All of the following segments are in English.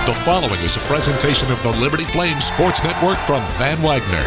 The following is a presentation of the Liberty Flames Sports Network from Van Wagner.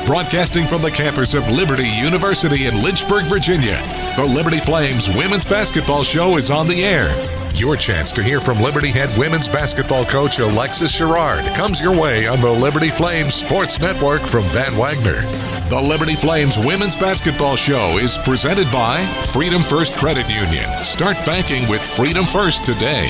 Broadcasting from the campus of Liberty University in Lynchburg, Virginia, the Liberty Flames Women's Basketball Show is on the air. Your chance to hear from Liberty Head Women's Basketball Coach Alexis Sherard comes your way on the Liberty Flames Sports Network from Van Wagner. The Liberty Flames Women's Basketball Show is presented by Freedom First Credit Union. Start banking with Freedom First today.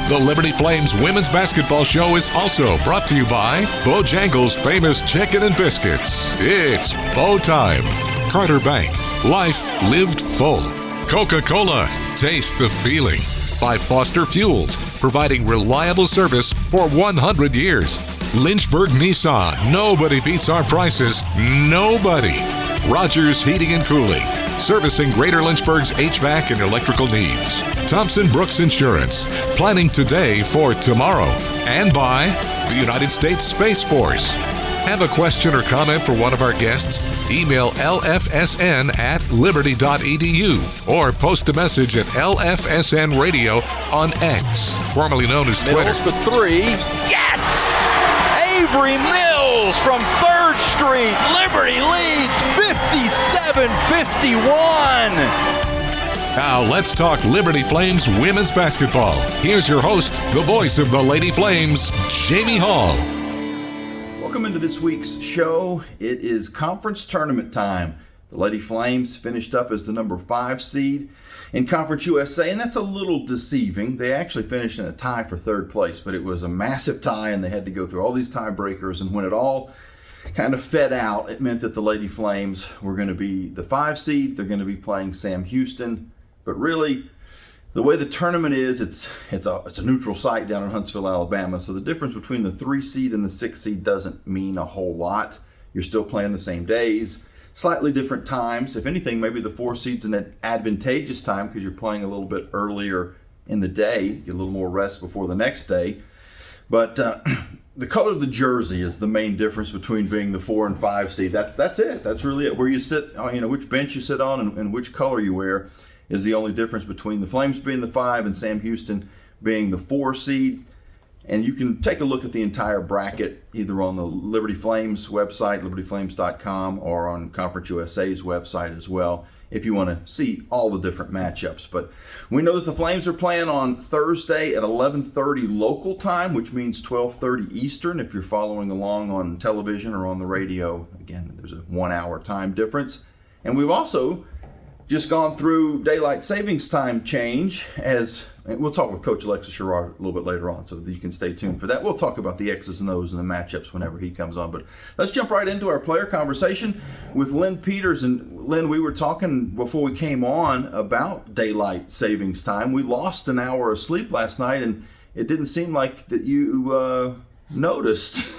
The Liberty Flames Women's Basketball Show is also brought to you by Bojangles' famous chicken and biscuits. It's Bo time. Carter Bank. Life lived full. Coca-Cola. Taste the feeling. By Foster Fuels, providing reliable service for 100 years. Lynchburg Nissan. Nobody beats our prices. Nobody. Rogers Heating and Cooling, servicing Greater Lynchburg's HVAC and electrical needs. Thompson Brooks Insurance, planning today for tomorrow. And by the United States Space Force. Have a question or comment for one of our guests? Email lfsn@liberty.edu or post a message at LFSN Radio on X, formerly known as Twitter. Mills for three. Yes! Avery Mills from 3rd Street. Liberty leads 57-51. Now let's talk Liberty Flames women's basketball. Here's your host, the voice of the Lady Flames, Jamie Hall. Welcome into this week's show. It is conference tournament time. The Lady Flames finished up as the number 5 seed in Conference USA, and that's a little deceiving. They actually finished in a tie for 3rd place, but it was a massive tie, and they had to go through all these tiebreakers, and when it all kind of fed out, it meant that the Lady Flames were going to be the 5 seed. They're going to be playing Sam Houston, but really, the way the tournament is, it's a neutral site down in Huntsville, Alabama. So the difference between the 3 seed and the 6 seed doesn't mean a whole lot. You're still playing the same days, slightly different times. If anything, maybe the 4 seed's an advantageous time because you're playing a little bit earlier in the day, get a little more rest before the next day. But the color of the jersey is the main difference between being the 4 and 5 seed. That's it. That's really it. Where you sit, which bench you sit on and which color you wear is the only difference between the Flames being the 5 and Sam Houston being the 4 seed. And you can take a look at the entire bracket either on the Liberty Flames website, libertyflames.com, or on Conference USA's website as well if you want to see all the different matchups. But we know that the Flames are playing on Thursday at 11:30 local time, which means 12:30 Eastern if you're following along on television or on the radio. Again, there's a 1-hour time difference. And we've also just gone through daylight savings time change, as we'll talk with Coach Alexis Sherard a little bit later on, so that you can stay tuned for that. We'll talk about the X's and O's and the matchups whenever he comes on. But let's jump right into our player conversation with Lynn Peters. And Lynn, we were talking before we came on about daylight savings time. We lost an hour of sleep last night, and it didn't seem like that you noticed.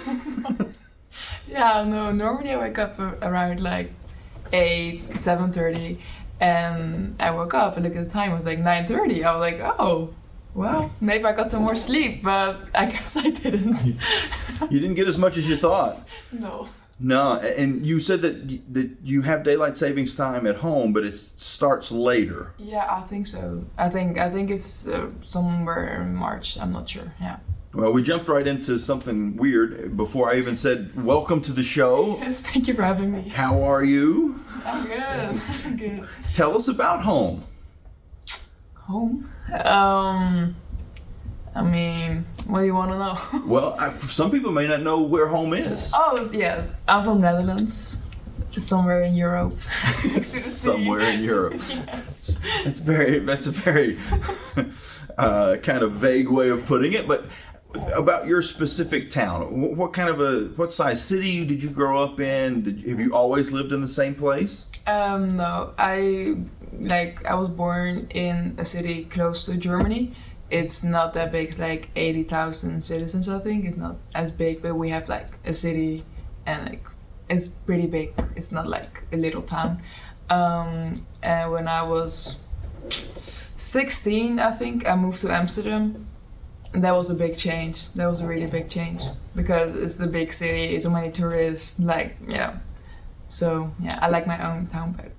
Yeah, no, normally I wake up around like 7:30. And I woke up and looked at the time, it was like 9:30. I was like, oh, well, maybe I got some more sleep, but I guess I didn't. You didn't get as much as you thought. No. No, and you said that you have daylight savings time at home, but it starts later. Yeah, I think so. I think it's somewhere in March. I'm not sure. Yeah. Well, we jumped right into something weird before I even said, welcome to the show. Yes, thank you for having me. How are you? I'm good. I'm good. Tell us about home. Home? I mean, what do you want to know? Well, some people may not know where home is. Oh, yes. I'm from Netherlands. Somewhere in Europe. Somewhere in Europe. Yes. That's a very kind of vague way of putting it, but about your specific town, what size city did you grow up in? Have you always lived in the same place? No, I was born in a city close to Germany. It's not that big. It's like 80,000 citizens, I think. It's not as big, but we have like a city, and it's pretty big. It's not like a little town. And when I was 16, I think, I moved to Amsterdam. And that was a big change. That was a really big change because it's the big city, so many tourists. So yeah, I like my own town better.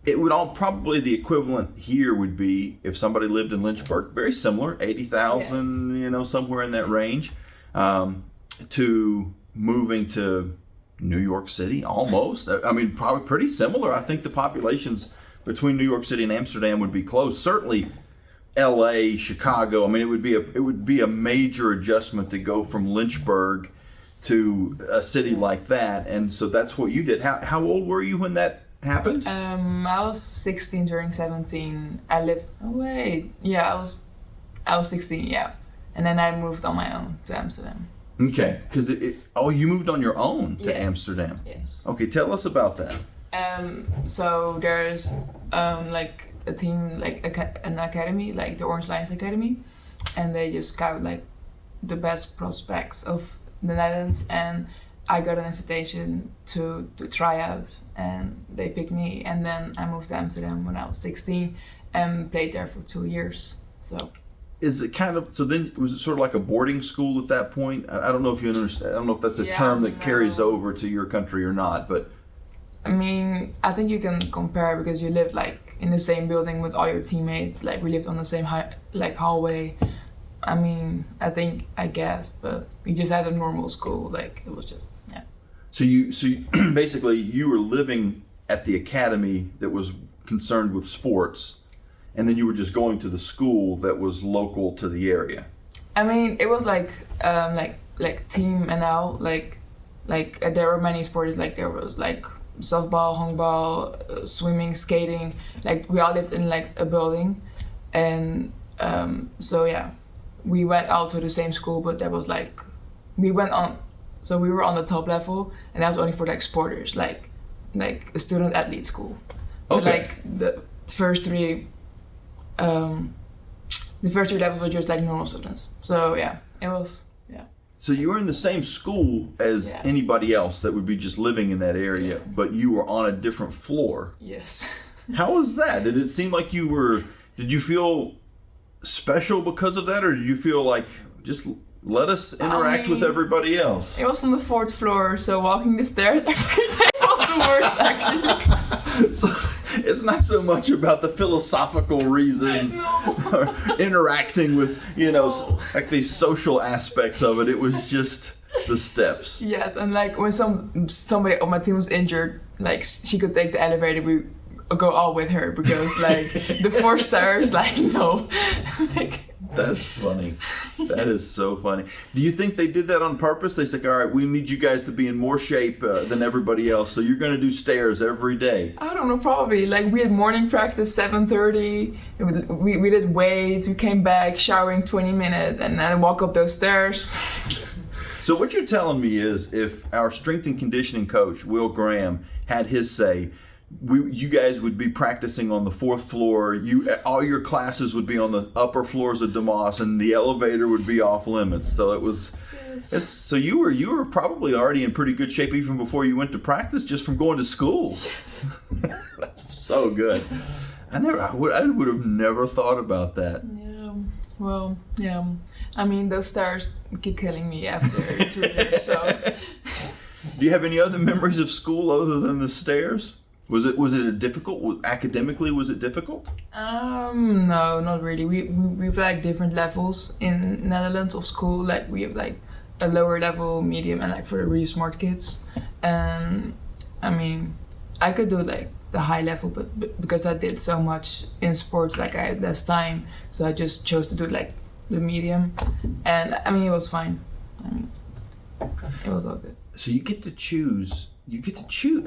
It would all probably the equivalent here would be if somebody lived in Lynchburg, very similar, 80,000, Yes. Somewhere in that range, to moving to New York City, almost. I mean, probably pretty similar. I think the populations between New York City and Amsterdam would be close. Certainly, L.A., Chicago. I mean, it would be a major adjustment to go from Lynchburg to a city like that, and so that's what you did. How old were you when that happened? I was 16 during 17. I was 16, yeah. And then I moved on my own to Amsterdam. Okay, because you moved on your own to Yes. Amsterdam. Yes. Okay, tell us about that. So there's like a team, like an academy, like the Orange Lions Academy, and they just scout like the best prospects of the Netherlands, and I got an invitation to tryouts, and they picked me, and then I moved to Amsterdam when I was 16 and played there for 2 years. So Is it kind of, so then was it sort of like a boarding school at that point? I don't know if you understand, I don't know if that's a term that carries over to your country or not, but. I mean, I think you can compare because you live like in the same building with all your teammates. Like we lived on the same hallway. I mean, I guess, but we just had a normal school. Like it was just, yeah. So you basically you were living at the academy that was concerned with sports, and then you were just going to the school that was local to the area. I mean, it was like team NL. Like there were many sports. Like there was like softball, honkball, swimming, skating. Like we all lived in like a building, and so yeah, we went all to the same school. But there was like we were on the top level, and that was only for like sporters, like a student athlete school. Okay. But like the first three levels were just like normal students. So yeah, it was, yeah. So you were in the same school as anybody else that would be just living in that area, but you were on a different floor. Yes. How was that? Did it seem like did you feel special because of that, or did you feel like just let us interact with everybody else? It was on the 4th floor, so walking the stairs every day was the worst actually. So it's not so much about the philosophical reasons or interacting with, like these social aspects of it. It was just the steps. Yes, and like when somebody on my team was injured, like she could take the elevator, we go all with her because like the 4 stairs, like no. That's funny. That is so funny. Do you think they did that on purpose? They said, all right, we need you guys to be in more shape than everybody else, so you're going to do stairs every day. I don't know, probably. Like we had morning practice 7:30. We did weights. We came back, showering 20 minutes, and then walk up those stairs. So what you're telling me is if our strength and conditioning coach, Will Graham, had his say, you guys would be practicing on the 4th floor. All your classes would be on the upper floors of DeMoss, and the elevator would be off limits. So it was. Yes. So you were probably already in pretty good shape even before you went to practice, just from going to school. Yes. That's so good. I would have never thought about that. Yeah. Well, yeah. I mean, those stars keep killing me after 2 years. So. Do you have any other memories of school other than the stairs? Was it difficult? Academically, was it difficult? No, not really. We have like different levels in Netherlands of school. Like we have like a lower level, medium, and like for the really smart kids. And I mean, I could do like the high level, but because I did so much in sports, like I had less time, so I just chose to do like the medium. And I mean, it was fine. I mean, it was all good. So you get to choose. You get to choose.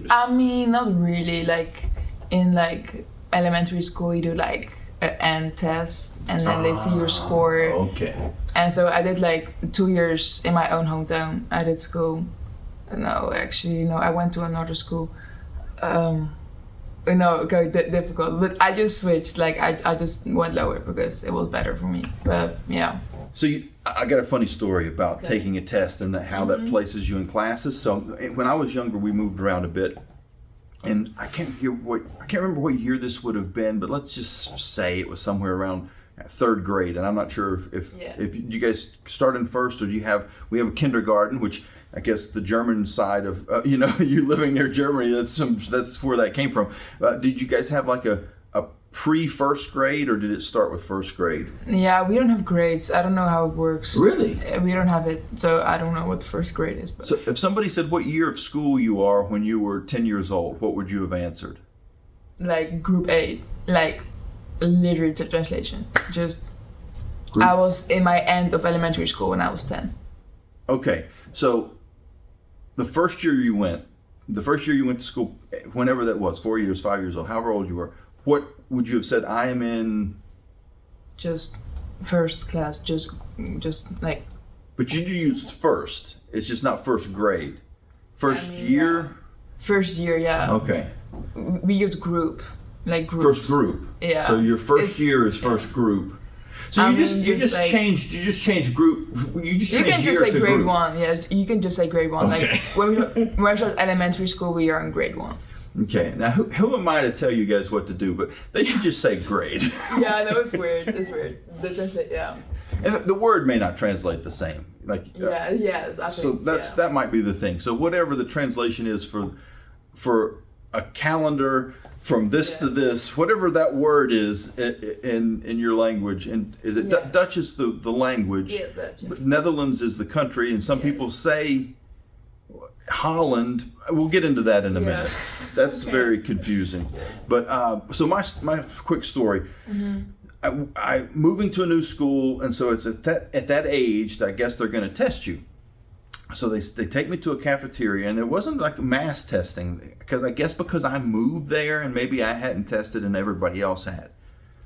I mean, not really. Like in like elementary school, you do like an end test, and then they see your score. Okay. And so I did like 2 years in my own hometown. I did school. No, actually, no. I went to another school. Difficult. But I just switched. Like I just went lower because it was better for me. But yeah. So I got a funny story about taking a test and how that places you in classes. So when I was younger, we moved around a bit, and I can't remember what year this would have been, but let's just say it was somewhere around 3rd grade. And I'm not sure if you guys start in first, or we have a kindergarten, which I guess the German side of you living near Germany. That's where that came from. Did you guys have like a pre-first grade, or did it start with first grade? Yeah, we don't have grades. I don't know how it works. Really? We don't have it, so I don't know what first grade is. But. So if somebody said what year of school you are when you were 10 years old, what would you have answered? Like group 8, like literally translation. Just Group? I was in my end of elementary school when I was 10. Okay, so the first year you went to school, whenever that was, 4 years, 5 years old, however old you were, what would you have said? I am in just first class, just like. But you used first. It's just not first grade. First year. Yeah. First year, yeah. Okay. We use group, like groups. First group. Yeah. So your first year is first group. So you just change group. You can just say grade group. 1. Yes, you can just say grade 1. Okay. Like when we start elementary school, we are in grade 1. Okay, now who am I to tell you guys what to do? But they should just say grade. Yeah, no, it's weird. It's weird. They translate, yeah. And the word may not translate the same. Like yes, I think. So that might be the thing. So whatever the translation is for a calendar from this to this, whatever that word is in your language, and is it Dutch is the language? Yeah, Dutch. But Netherlands is the country, and some people say Holland. We'll get into that in a minute. That's very confusing. Yes. But so my quick story. Mm-hmm. I moving to a new school, and so it's at that age that I guess they're going to test you. So they take me to a cafeteria, and there wasn't like mass testing because I moved there, and maybe I hadn't tested and everybody else had.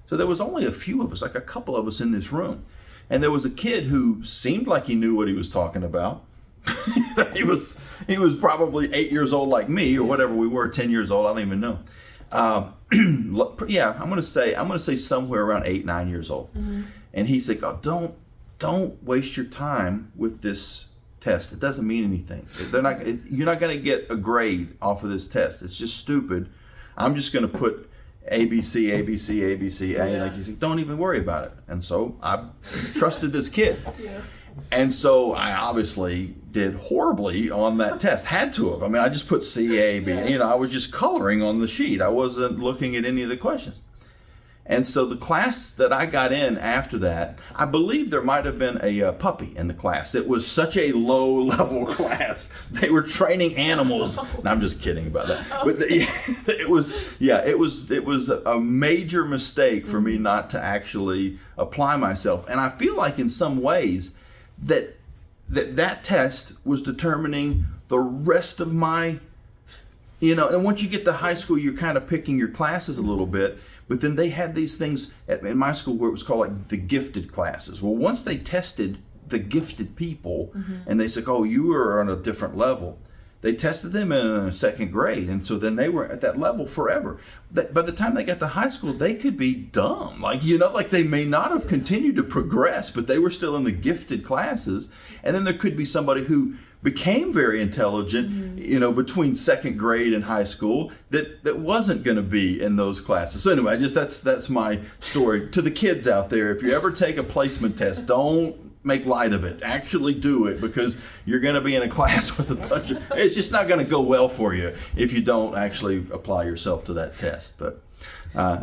So there was only a few of us, like a couple of us in this room, and there was a kid who seemed like he knew what he was talking about. he was probably 8 years old like me, or whatever we were, 10 years old. I don't even know. I'm gonna say somewhere around 8-9 years old. Mm-hmm. And he's like, "Oh, don't waste your time with this test. It doesn't mean anything. You're not gonna get a grade off of this test. It's just stupid. I'm just gonna put ABC, ABC, ABC, A." And like he's like, "Don't even worry about it." And so I trusted this kid. Yeah. And so I obviously did horribly on that test. Had to have. I mean, I just put C, A, B. Yes. I was just coloring on the sheet. I wasn't looking at any of the questions. And so the class that I got in after that, I believe there might have been a puppy in the class. It was such a low-level class. They were training animals. No, I'm just kidding about that. But it was a major mistake for me not to actually apply myself. And I feel like in some ways that test was determining the rest of my, and once you get to high school, you're kind of picking your classes a little bit. But then they had these things in my school where it was called like the gifted classes. Well, once they tested the gifted people, and they said, "Oh, you are on a different level," they tested them in second grade. And so then they were at that level forever. By the time they got to high school, they could be dumb. Like they may not have continued to progress, but they were still in the gifted classes. And then there could be somebody who became very intelligent, between second grade and high school that wasn't going to be in those classes. So anyway, that's my story to the kids out there. If you ever take a placement test, don't make light of it. Actually do it, because you're going to be in a class with a bunch of, it's just not going to go well for you if you don't actually apply yourself to that test. But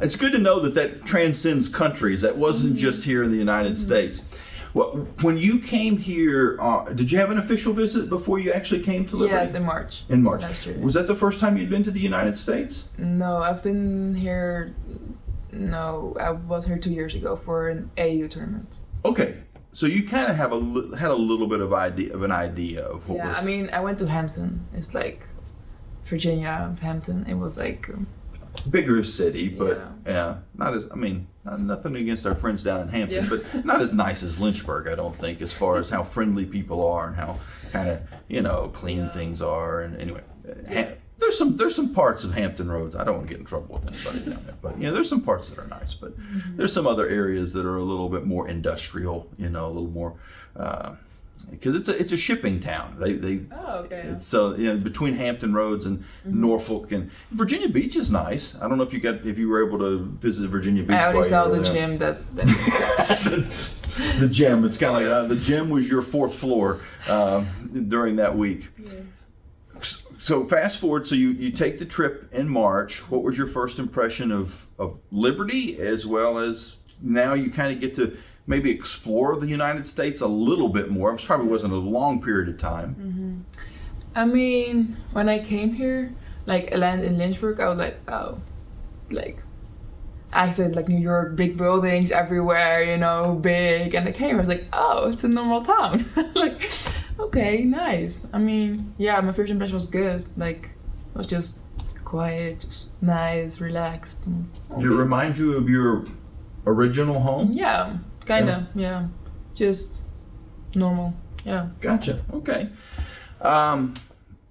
it's good to know that transcends countries. That wasn't just here in the United States. Well, when you came here, did you have an official visit before you actually came to Liberty? Yes, in March. In March. Last year. Was that the first time you'd been to the United States? No, I've been here. No, I was here 2 years ago for an AU tournament. Okay, so you kind of had a little bit of an idea of what was. Yeah, I mean, I went to Hampton. It's like Virginia, Hampton. It was like. Bigger city, but nothing against our friends down in Hampton, but not as nice as Lynchburg, I don't think, as far as how friendly people are and how kind of clean things are. And anyway, there's some parts of Hampton Roads. I don't want to get in trouble with anybody down there, but there's some parts that are nice, but there's some other areas that are a little bit more industrial, a little more. Because it's a shipping town. So between Hampton Roads and Norfolk and Virginia Beach is nice. I don't know if you were able to visit Virginia Beach. I already saw the gym. That's The gym. It's kind of like the gym was your fourth floor during that week. Yeah. So fast forward, so you take the trip in March. What was your first impression of Liberty, as well as now you kind of get to maybe explore the United States a little bit more? It probably wasn't a long period of time. Mm-hmm. I mean, when I came here, like I landed in Lynchburg, I was like, oh, like I said like New York, big buildings everywhere, you know, big. And I came here, I was like, oh, it's a normal town. Like, okay, nice. I mean, yeah, my first impression was good. Like, it was just quiet, just nice, relaxed. Okay. Did it remind you of your original home? Yeah, kind of, yeah. Just normal, yeah. Gotcha, okay.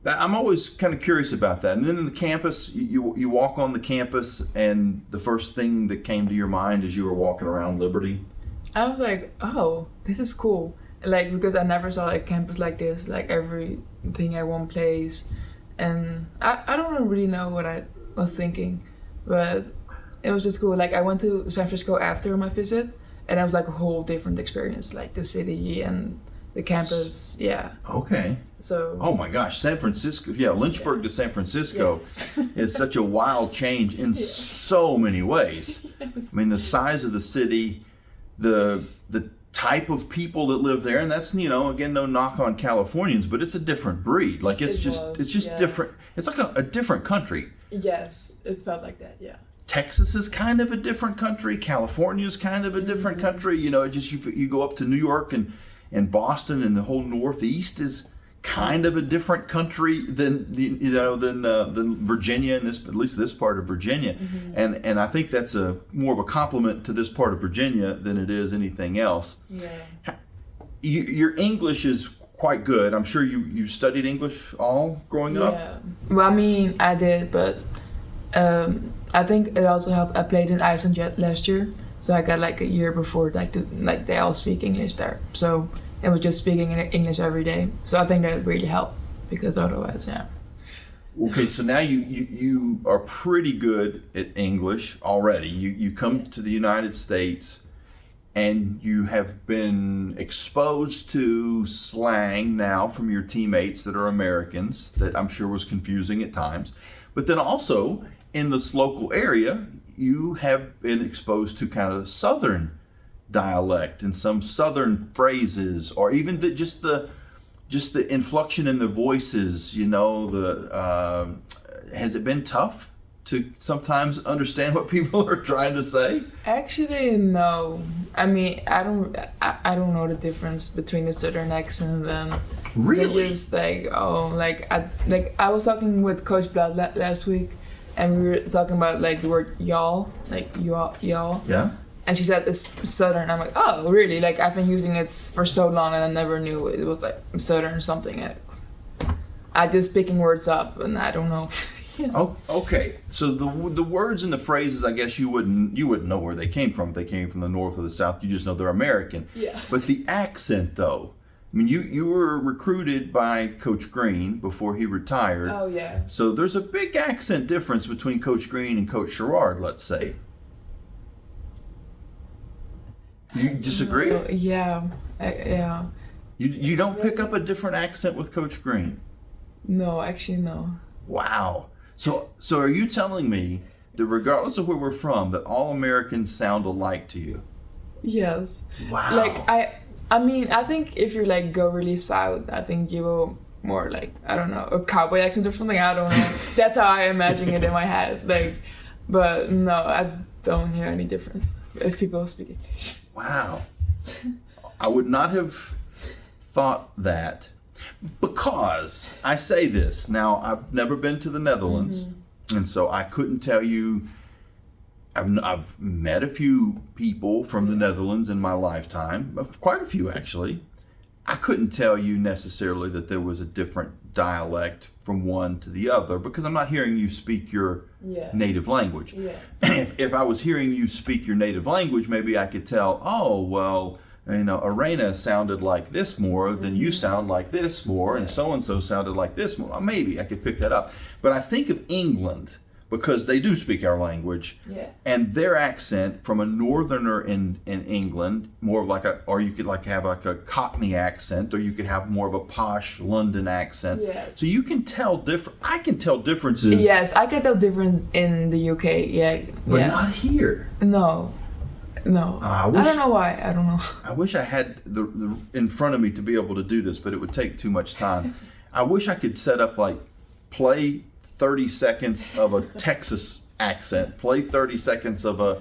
I'm always kind of curious about that. And then in the campus, you walk on the campus, and the first thing that came to your mind as you were walking around Liberty? I was like, oh, this is cool. Like, because I never saw like campus like this, like everything at one place. And I don't really know what I was thinking, but it was just cool. Like, I went to San Francisco after my visit, and it was like a whole different experience, like the city and the campus, yeah. Okay. So. Oh my gosh, San Francisco, Lynchburg to San Francisco is such a wild change in so many ways. Yes. I mean, the size of the city, the type of people that live there, and that's, you know, again, no knock on Californians, but it's a different breed. Like it's just different. It's like a different country. Yes, it felt like that, yeah. Texas is kind of a different country. California is kind of a different country. You know, just you go up to New York and Boston, and the whole Northeast is kind of a different country than Virginia, and at least this part of Virginia. Mm-hmm. And I think that's more of a compliment to this part of Virginia than it is anything else. Yeah. Your English is quite good. I'm sure you studied English all growing up. Yeah. Well, I mean, I did, but I think it also helped. I played in Iceland last year, so I got like a year before they all speak English there. So it was just speaking English every day. So I think that really helped, because otherwise, yeah. Okay, so now you are pretty good at English already. You come to the United States, and you have been exposed to slang now from your teammates that are Americans, that I'm sure was confusing at times. But then also in this local area, you have been exposed to kind of the Southern dialect and some Southern phrases, or even just the inflection in the voices. You know, has it been tough to sometimes understand what people are trying to say? Actually, no. I mean, I don't know the difference between the Southern accent and really just like I was talking with Coach Blood last week, and we were talking about like the word y'all, like y'all. Yeah. And she said it's Southern. I'm like, oh, really? Like, I've been using it for so long, and I never knew it was like Southern or something. I just picking words up, and I don't know. Yes. Oh, okay. So the words and the phrases, I guess you wouldn't know where they came from. If they came from the North or the South, you just know they're American. Yes. But the accent, though, I mean, you were recruited by Coach Green before he retired. Oh, yeah. So there's a big accent difference between Coach Green and Coach Sherard, let's say. You disagree? Yeah. Yeah. You don't pick up a different accent with Coach Green? No, actually, no. Wow. So are you telling me that regardless of where we're from, that all Americans sound alike to you? Yes. Wow. Like, I mean, I think if you like go really south, I think you will more like, I don't know, a cowboy accent or something. I don't know. That's how I imagine it in my head. Like, but no, I don't hear any difference if people speak English. Wow. I would not have thought that, because I say this. Now, I've never been to the Netherlands, and so I couldn't tell you. I've met a few people from the Netherlands in my lifetime, quite a few actually. I couldn't tell you necessarily that there was a different dialect from one to the other, because I'm not hearing you speak your native language. Yes. If I was hearing you speak your native language, maybe I could tell, oh, well, you know, Arena sounded like this more than you sound like this more, and so-and-so sounded like this more. Maybe I could pick that up. But I think of England, because they do speak our language. Yeah. And their accent from a northerner in England, more of like or you could like have like a Cockney accent, or you could have more of a posh London accent. Yes. So you can tell I can tell differences. Yes, I can tell difference in the UK. Yeah. But not here. No. I don't know why. I don't know. I wish I had the in front of me to be able to do this, but it would take too much time. I wish I could set up like play 30 seconds of a Texas accent, play 30 seconds of a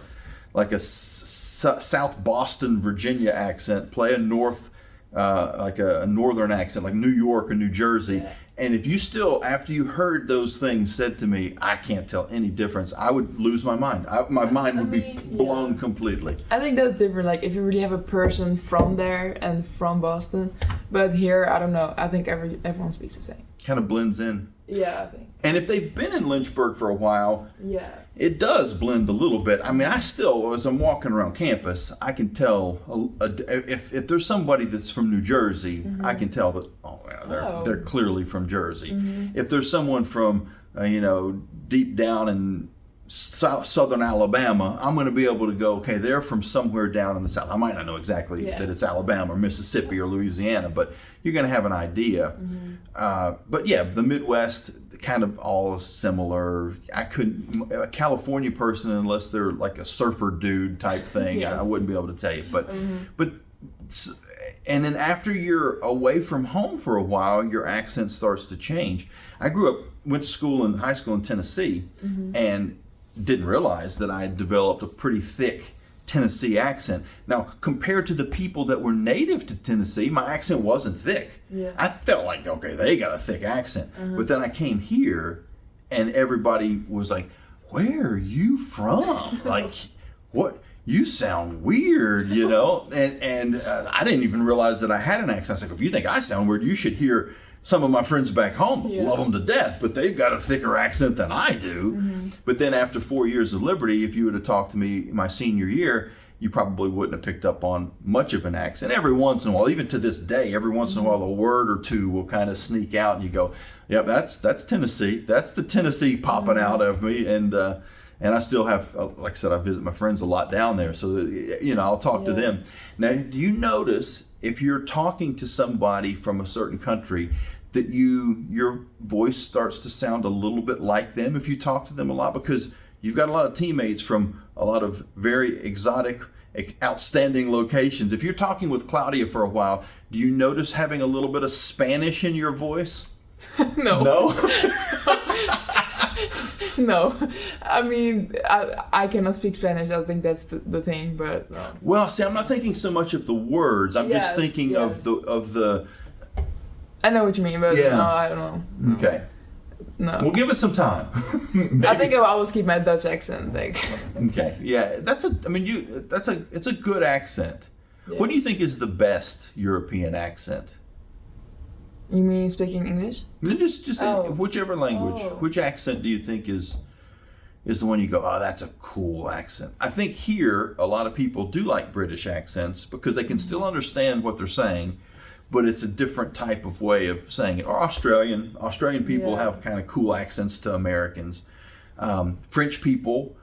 South Boston, Virginia accent, play a like a northern accent, like New York or New Jersey. Yeah. And if you still, after you heard those things said to me, I can't tell any difference, I would lose my mind. My mind would be blown completely. I think that's different. Like if you really have a person from there and from Boston, but here I don't know. I think everyone speaks the same. Kind of blends in. Yeah, I think. And if they've been in Lynchburg for a while, yeah, it does blend a little bit. I mean, I still, as I'm walking around campus, I can tell if there's somebody that's from New Jersey, I can tell that they're clearly from Jersey. If there's someone from deep down in southern Alabama, I'm going to be able to go, okay, they're from somewhere down in the south. I might not know exactly that it's Alabama or Mississippi or Louisiana, but you're going to have an idea. But yeah, the Midwest, kind of all similar. I couldn't, a California person, unless they're like a surfer dude type thing, I wouldn't be able to tell you. But and then after you're away from home for a while, your accent starts to change. I went to school in high school in Tennessee, and didn't realize that I had developed a pretty thick Tennessee accent. Now, compared to the people that were native to Tennessee, my accent wasn't thick. Yeah. I felt like, okay, they got a thick accent. But then I came here, and everybody was like, where are you from? Like, what? You sound weird, And I didn't even realize that I had an accent. I was like, if you think I sound weird, you should hear some of my friends back home. Love them to death, but they've got a thicker accent than I do. But then after 4 years of Liberty, if you would have talked to me my senior year, you probably wouldn't have picked up on much of an accent. Every once in a while, even to this day, every once in a while, a word or two will kind of sneak out, and you go, "Yep, that's Tennessee. That's the Tennessee popping out of me." And I still have, like I said, I visit my friends a lot down there, so I'll talk to them. Now, do you notice if you're talking to somebody from a certain country that your voice starts to sound a little bit like them if you talk to them a lot? Because you've got a lot of teammates from a lot of very exotic, outstanding locations. If you're talking with Claudia for a while, do you notice having a little bit of Spanish in your voice? No. No, I mean, I cannot speak Spanish. I think that's the thing, but well, see, I'm not thinking so much of the words. I'm just thinking of the. I know what you mean, but no, I don't know. No. Okay. No. We'll give it some time. I think I'll always keep my Dutch accent. Okay. Yeah, it's a good accent. Yeah. What do you think is the best European accent? You mean speaking English? Just whichever language. Which accent do you think is the one you go, oh, that's a cool accent? I think here a lot of people do like British accents because they can still understand what they're saying, but it's a different type of way of saying it. Or Australian people have kind of cool accents to Americans. French people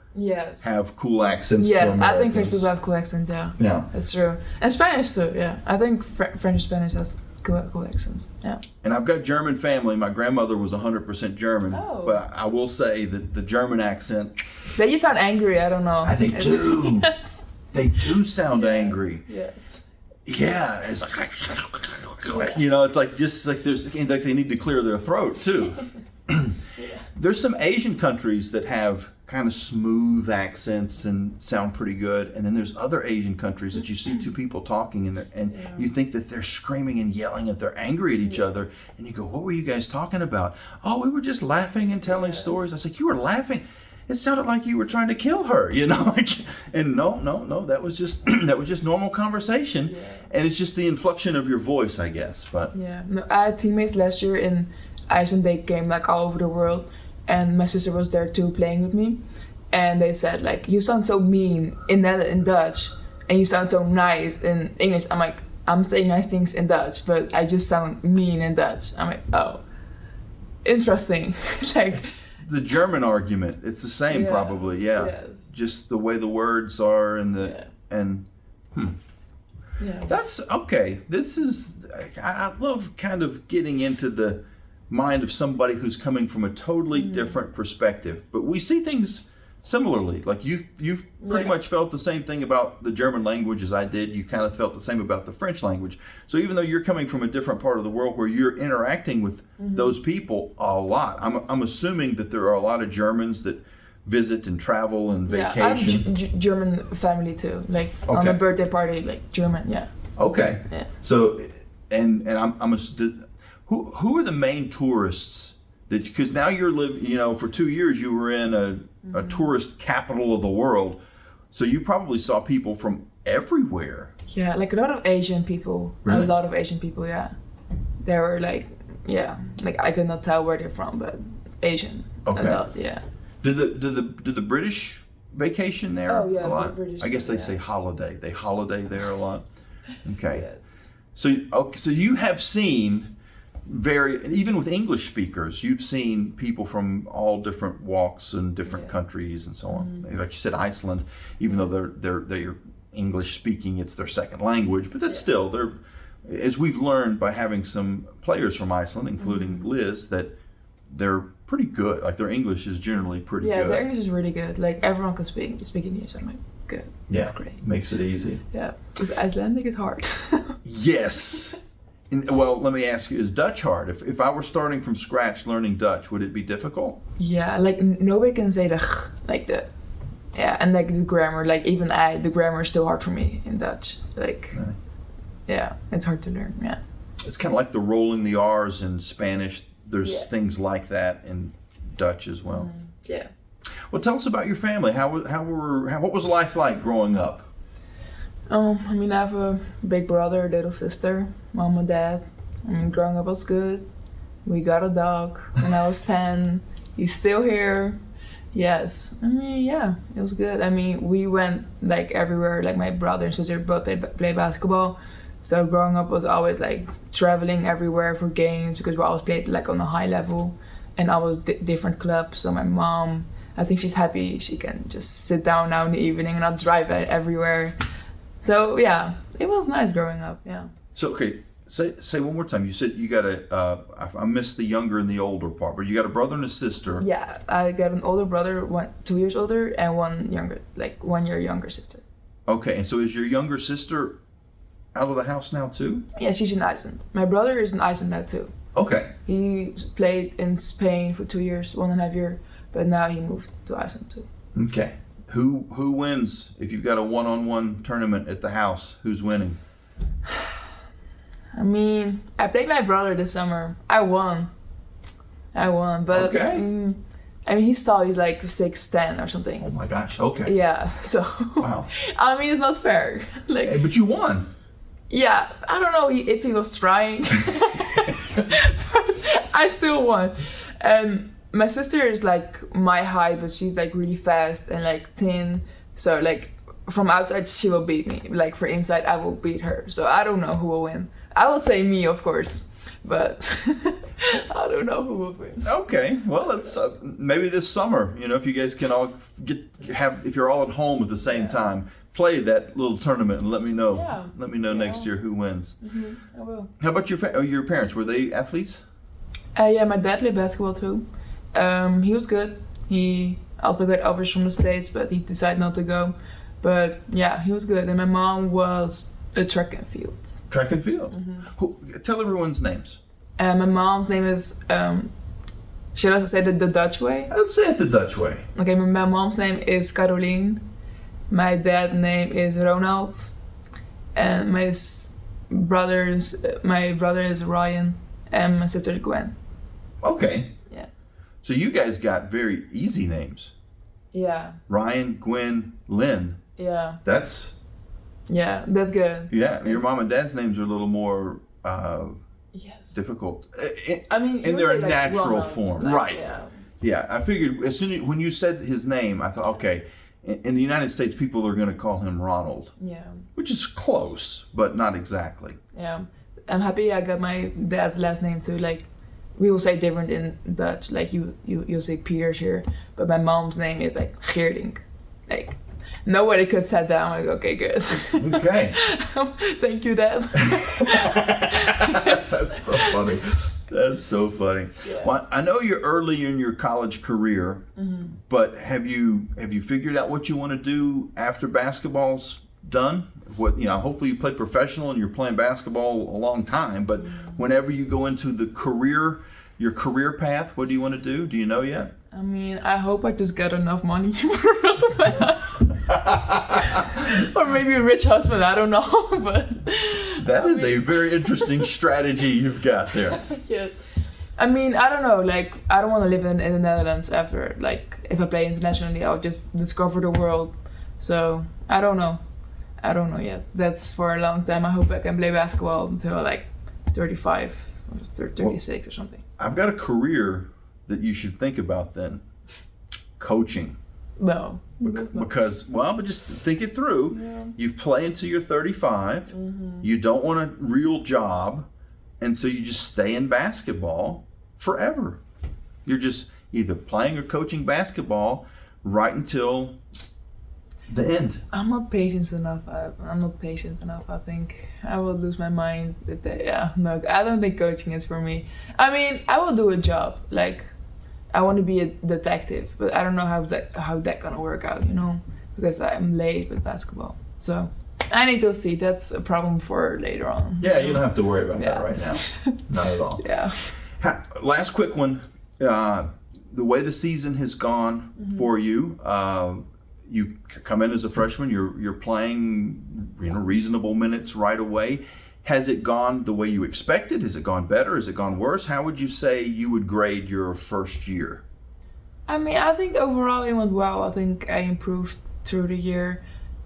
have cool accents to Americans. I think French people have cool accents, yeah. That's true. And Spanish too, yeah. I think French and Spanish have cool accents, yeah. And I've got German family. My grandmother was 100% German, but I will say that the German accent... They just sound angry, I don't know. They do. Yes. They do sound angry. Yes. Yeah, it's like... it's like just like like they need to clear their throat too. There's some Asian countries that have kind of smooth accents and sound pretty good, and then there's other Asian countries that you see two people talking and you think that they're screaming and yelling, that they're angry at each other, and you go, what were you guys talking about? Oh, we were just laughing and telling stories. I was like, you were laughing? It sounded like you were trying to kill her, and no, that was just normal conversation, and it's just the inflection of your voice, I guess. But I had teammates last year in Iceland. They came like all over the world, and my sister was there too, playing with me, and they said like, you sound so mean in Dutch, and you sound so nice in English. I'm like, I'm saying nice things in Dutch, but I just sound mean in Dutch. I'm like, oh, interesting. the German argument. It's the same, probably. Yeah. Yes. Just the way the words are and Yeah. That's okay. This is, I love kind of getting into the mind of somebody who's coming from a totally different perspective. But we see things similarly. Like you've pretty much felt the same thing about the German language as I did. You kind of felt the same about the French language. So even though you're coming from a different part of the world where you're interacting with those people a lot, I'm assuming that there are a lot of Germans that visit and travel and vacation. I have German family too. Like on a birthday party, like German. Yeah. Okay. Yeah. So, and who are the main tourists that, because now you're for 2 years you were in a tourist capital of the world, so you probably saw people from everywhere. Yeah, like a lot of Asian people. Really? A lot of Asian people. Yeah. They were like I could not tell where they're from, but Asian. Okay. A lot, yeah. Did the British vacation there Oh yeah, a lot? the British. I guess they say holiday. They holiday there a lot. Okay. Yes. So you have seen even with English speakers, you've seen people from all different walks and different countries and so on. Like you said, Iceland, even though they're English speaking, it's their second language, but that's still, they're, as we've learned by having some players from Iceland, including Liz, that they're pretty good. Like their English is generally pretty good. Yeah, their English is really good. Like everyone can speak English. I'm like, good. That's great. Makes it easy. Yeah, because Icelandic is hard. Yes. Well, let me ask you, is Dutch hard? If I were starting from scratch learning Dutch, would it be difficult? Yeah, like nobody can say the like the, and like the grammar, like even the grammar is still hard for me in Dutch. Like, yeah, it's hard to learn. Yeah. It's kind of like the rolling the R's in Spanish. There's things like that in Dutch as well. Yeah. Well, tell us about your family. What was life like growing up? I mean, I have a big brother, little sister, mom and dad. I mean, growing up was good. We got a dog when I was 10. He's still here. Yes. I mean, yeah, it was good. I mean, we went like everywhere. Like my brother and sister both play basketball. So growing up was always like traveling everywhere for games because we always played like on a high level and always different clubs. So my mom, I think she's happy she can just sit down now in the evening and not drive everywhere. So yeah, it was nice growing up. Yeah. So okay, say one more time. You said you got I missed the younger and the older part, but you got a brother and a sister. Yeah, I got an older brother, 2 years older, and 1 year younger sister. Okay, and so is your younger sister out of the house now too? Yeah, she's in Iceland. My brother is in Iceland now too. Okay. He played in Spain for 2 years, 1.5 years, but now he moved to Iceland too. Okay. Who wins if you've got a one-on-one tournament at the house? Who's winning? I mean, I played my brother this summer. I won, but okay. I mean, he's tall. He's like 6'10" or something. Oh my gosh. Okay. Yeah. So. Wow. I mean, it's not fair. Like. Hey, but you won. Yeah, I don't know if he was trying, but I still won. And my sister is like my height, but she's like really fast and like thin. So like from outside she will beat me. Like for inside I will beat her. So I don't know who will win. I would say me, of course, but I don't know who will win. Okay, well, let's maybe this summer. If you guys can all if you're all at home at the same time. Play that little tournament and let me know. Yeah. Let me know next year who wins. Mm-hmm. I will. How about your parents? Were they athletes? Yeah, my dad played basketball too. He was good. He also got offers from the States, but he decided not to go. But yeah, he was good. And my mom was a track and field. Track and field. Mm-hmm. Tell everyone's names. My mom's name is. Should I say the Dutch way? Let's say it the Dutch way. Okay, my mom's name is Caroline. My dad's name is Ronald, and my brother is Ryan, and my sister is Gwen. Okay. Yeah. So you guys got very easy names. Yeah. Ryan, Gwen, Lynn. Yeah. That's good. Yeah, your mom and dad's names are a little more difficult. I mean, in their natural Ronald, form, like, right? Yeah. Yeah, I figured as soon as when you said his name, I thought, okay. In the United States, people are going to call him Ronald. Yeah. Which is close, but not exactly. Yeah. I'm happy I got my dad's last name too. Like, we will say different in Dutch. Like you'll say Peters here, but my mom's name is like Geerdink. Like nobody could say that. I'm like, okay, good. Okay. Thank you, Dad. That's so funny. That's so funny. Yeah. Well, I know you're early in your college career, but have you figured out what you want to do after basketball's done? What, you know, hopefully you play professional and you're playing basketball a long time, but whenever you go into your career path, what do you want to do? Do you know yet? I mean, I hope I just get enough money for the rest of my life. Or maybe a rich husband, I don't know. But that is a very interesting strategy you've got there. Yes. I mean, I don't know. Like, I don't want to live in the Netherlands after. Like, if I play internationally, I'll just discover the world. So, I don't know. I don't know yet. That's for a long time. I hope I can play basketball until like 35 or 36 or something. I've got a career that you should think about then. Coaching. No. Because, well, but just think it through. Yeah. You play until you're 35. You don't want a real job. And so you just stay in basketball forever. You're just either playing or coaching basketball right until the end. I'm not patient enough. I think I will lose my mind. No, I don't think coaching is for me. I mean, I will do a job. Like, I want to be a detective, but I don't know how that gonna work out, you know, because I'm late with basketball. So I need to see. That's a problem for later on. Yeah, you don't have to worry about that right now. Not at all. Yeah. Last quick one. The way the season has gone for you, you come in as a freshman. You're playing, reasonable minutes right away. Has it gone the way you expected? Has it gone better? Has it gone worse? How would you say you would grade your first year? I mean, I think overall it went well. I think I improved through the year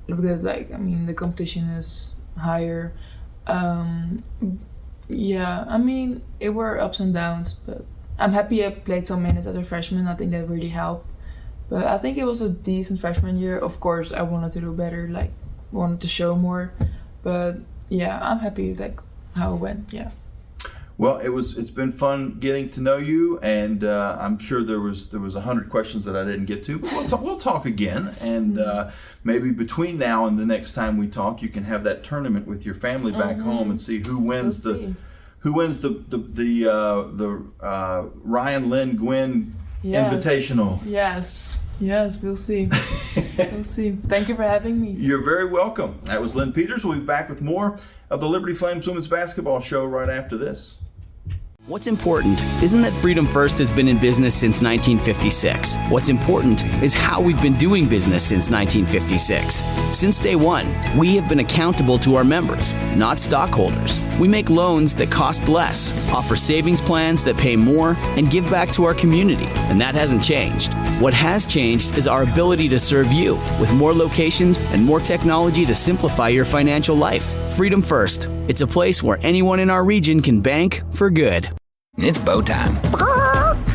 because, the competition is higher. Yeah, I mean, it were ups and downs, but I'm happy I played some minutes as a freshman. I think that really helped. But I think it was a decent freshman year. Of course, I wanted to do better, wanted to show more. But yeah, I'm happy how it went. Yeah. Well, it's been fun getting to know you, and I'm sure there was 100 questions that I didn't get to, but we'll talk again, and maybe between now and the next time we talk, you can have that tournament with your family back home and see who wins the Ryan Lynn Gwynn Invitational. Yes, we'll see. We'll see. Thank you for having me. You're very welcome. That was Lynn Peters. We'll be back with more of the Liberty Flames Women's Basketball Show right after this. What's important isn't that Freedom First has been in business since 1956. What's important is how we've been doing business since 1956. Since day one, we have been accountable to our members, not stockholders. We make loans that cost less, offer savings plans that pay more, and give back to our community, and that hasn't changed. What has changed is our ability to serve you with more locations and more technology to simplify your financial life. Freedom First. It's a place where anyone in our region can bank for good. It's bow time.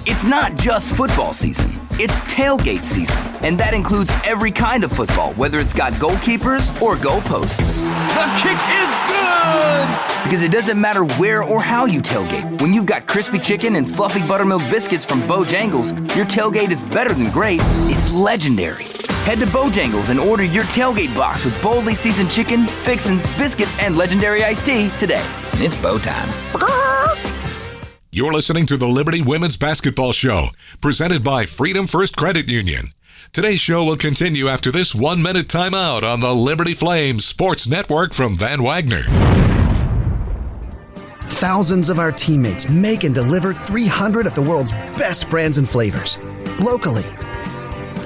It's not just football season. It's tailgate season. And that includes every kind of football, whether it's got goalkeepers or goalposts. The kick is good! Because it doesn't matter where or how you tailgate. When you've got crispy chicken and fluffy buttermilk biscuits from Bojangles, your tailgate is better than great. It's legendary. Head to Bojangles and order your tailgate box with boldly seasoned chicken, fixins, biscuits, and legendary iced tea today. It's bow time. You're listening to the Liberty Women's Basketball Show, presented by Freedom First Credit Union. Today's show will continue after this 1-minute timeout on the Liberty Flames Sports Network from Van Wagner. Thousands of our teammates make and deliver 300 of the world's best brands and flavors, locally.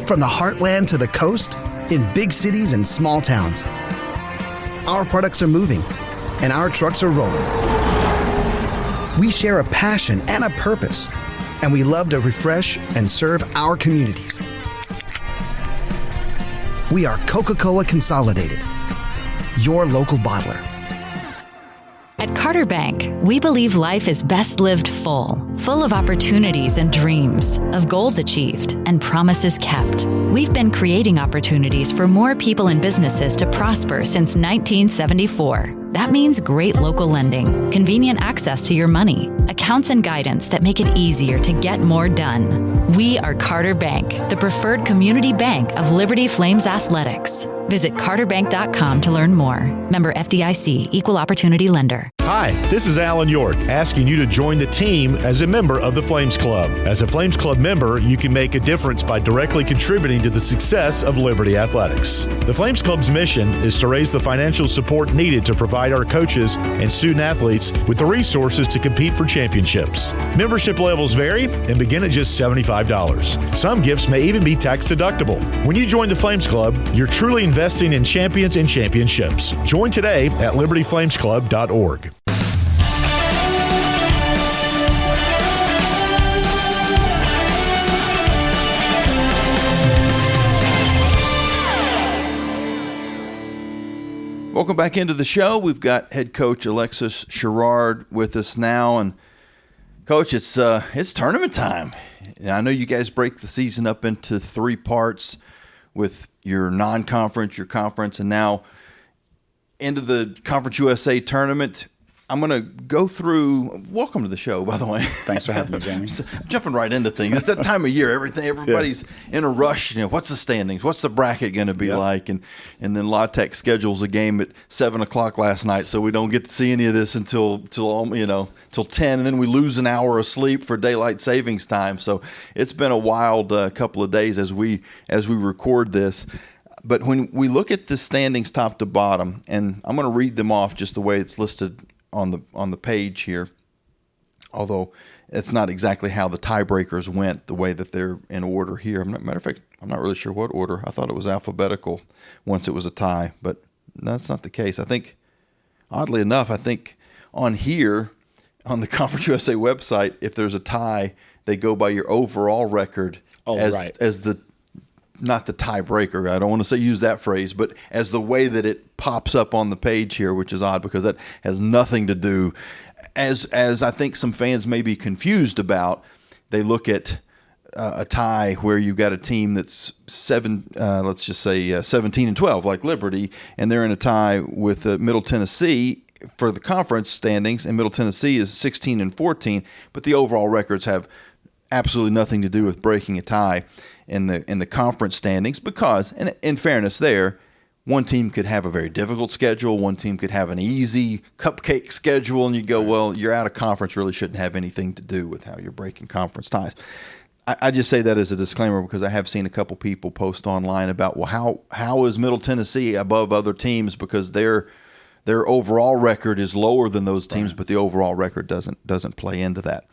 From the heartland to the coast, in big cities and small towns. Our products are moving, and our trucks are rolling. We share a passion and a purpose, and we love to refresh and serve our communities. We are Coca-Cola Consolidated, your local bottler. At Carter Bank, we believe life is best lived full of opportunities and dreams, of goals achieved and promises kept. We've been creating opportunities for more people and businesses to prosper since 1974. That means great local lending, convenient access to your money, accounts and guidance that make it easier to get more done. We are Carter Bank, the preferred community bank of Liberty Flames Athletics. Visit carterbank.com to learn more. Member FDIC, Equal Opportunity Lender. Hi, this is Alan York, asking you to join the team as a member of the Flames Club. As a Flames Club member, you can make a difference by directly contributing to the success of Liberty Athletics. The Flames Club's mission is to raise the financial support needed to provide our coaches and student athletes with the resources to compete for championships. Membership levels vary and begin at just $75. Some gifts may even be tax deductible. When you join the Flames Club, you're truly investing in champions and championships. Join today at libertyflamesclub.org. Welcome back into the show. We've got head coach Alexis Sherard with us now. And Coach, it's tournament time. And I know you guys break the season up into 3 parts with your non-conference, your conference, and now into the Conference USA tournament. I'm going to go through. Welcome to the show, by the way. Thanks for having me, Jamie. Jumping right into things. It's that time of year. Everybody's in a rush. What's the standings? What's the bracket going to be like? And then La Tech schedules a game at 7:00 last night, so we don't get to see any of this until 10, and then we lose an hour of sleep for daylight savings time. So it's been a wild couple of days as we record this. But when we look at the standings top to bottom, and I'm going to read them off just the way it's listed on the page here, although it's not exactly how the tiebreakers went, the way that they're in order here. Matter of fact, I'm not really sure what order. I thought it was alphabetical once it was a tie, but that's not the case. I think, oddly enough, on here, on the Conference USA website, if there's a tie, they go by your overall record as the not the tiebreaker. I don't want to use that phrase, but as the way that it pops up on the page here, which is odd because that has nothing to do, as I think some fans may be confused about. They look at a tie where you've got a team that's 17-12, like Liberty, and they're in a tie with Middle Tennessee for the conference standings, and Middle Tennessee is 16-14, but the overall records have absolutely nothing to do with breaking a tie in the conference standings, because, and in fairness there, one team could have a very difficult schedule, one team could have an easy cupcake schedule, and you go, well, you're out of conference, really shouldn't have anything to do with how you're breaking conference ties. I just say that as a disclaimer because I have seen a couple people post online about, well, how is Middle Tennessee above other teams because their overall record is lower than those teams, right, but the overall record doesn't play into that.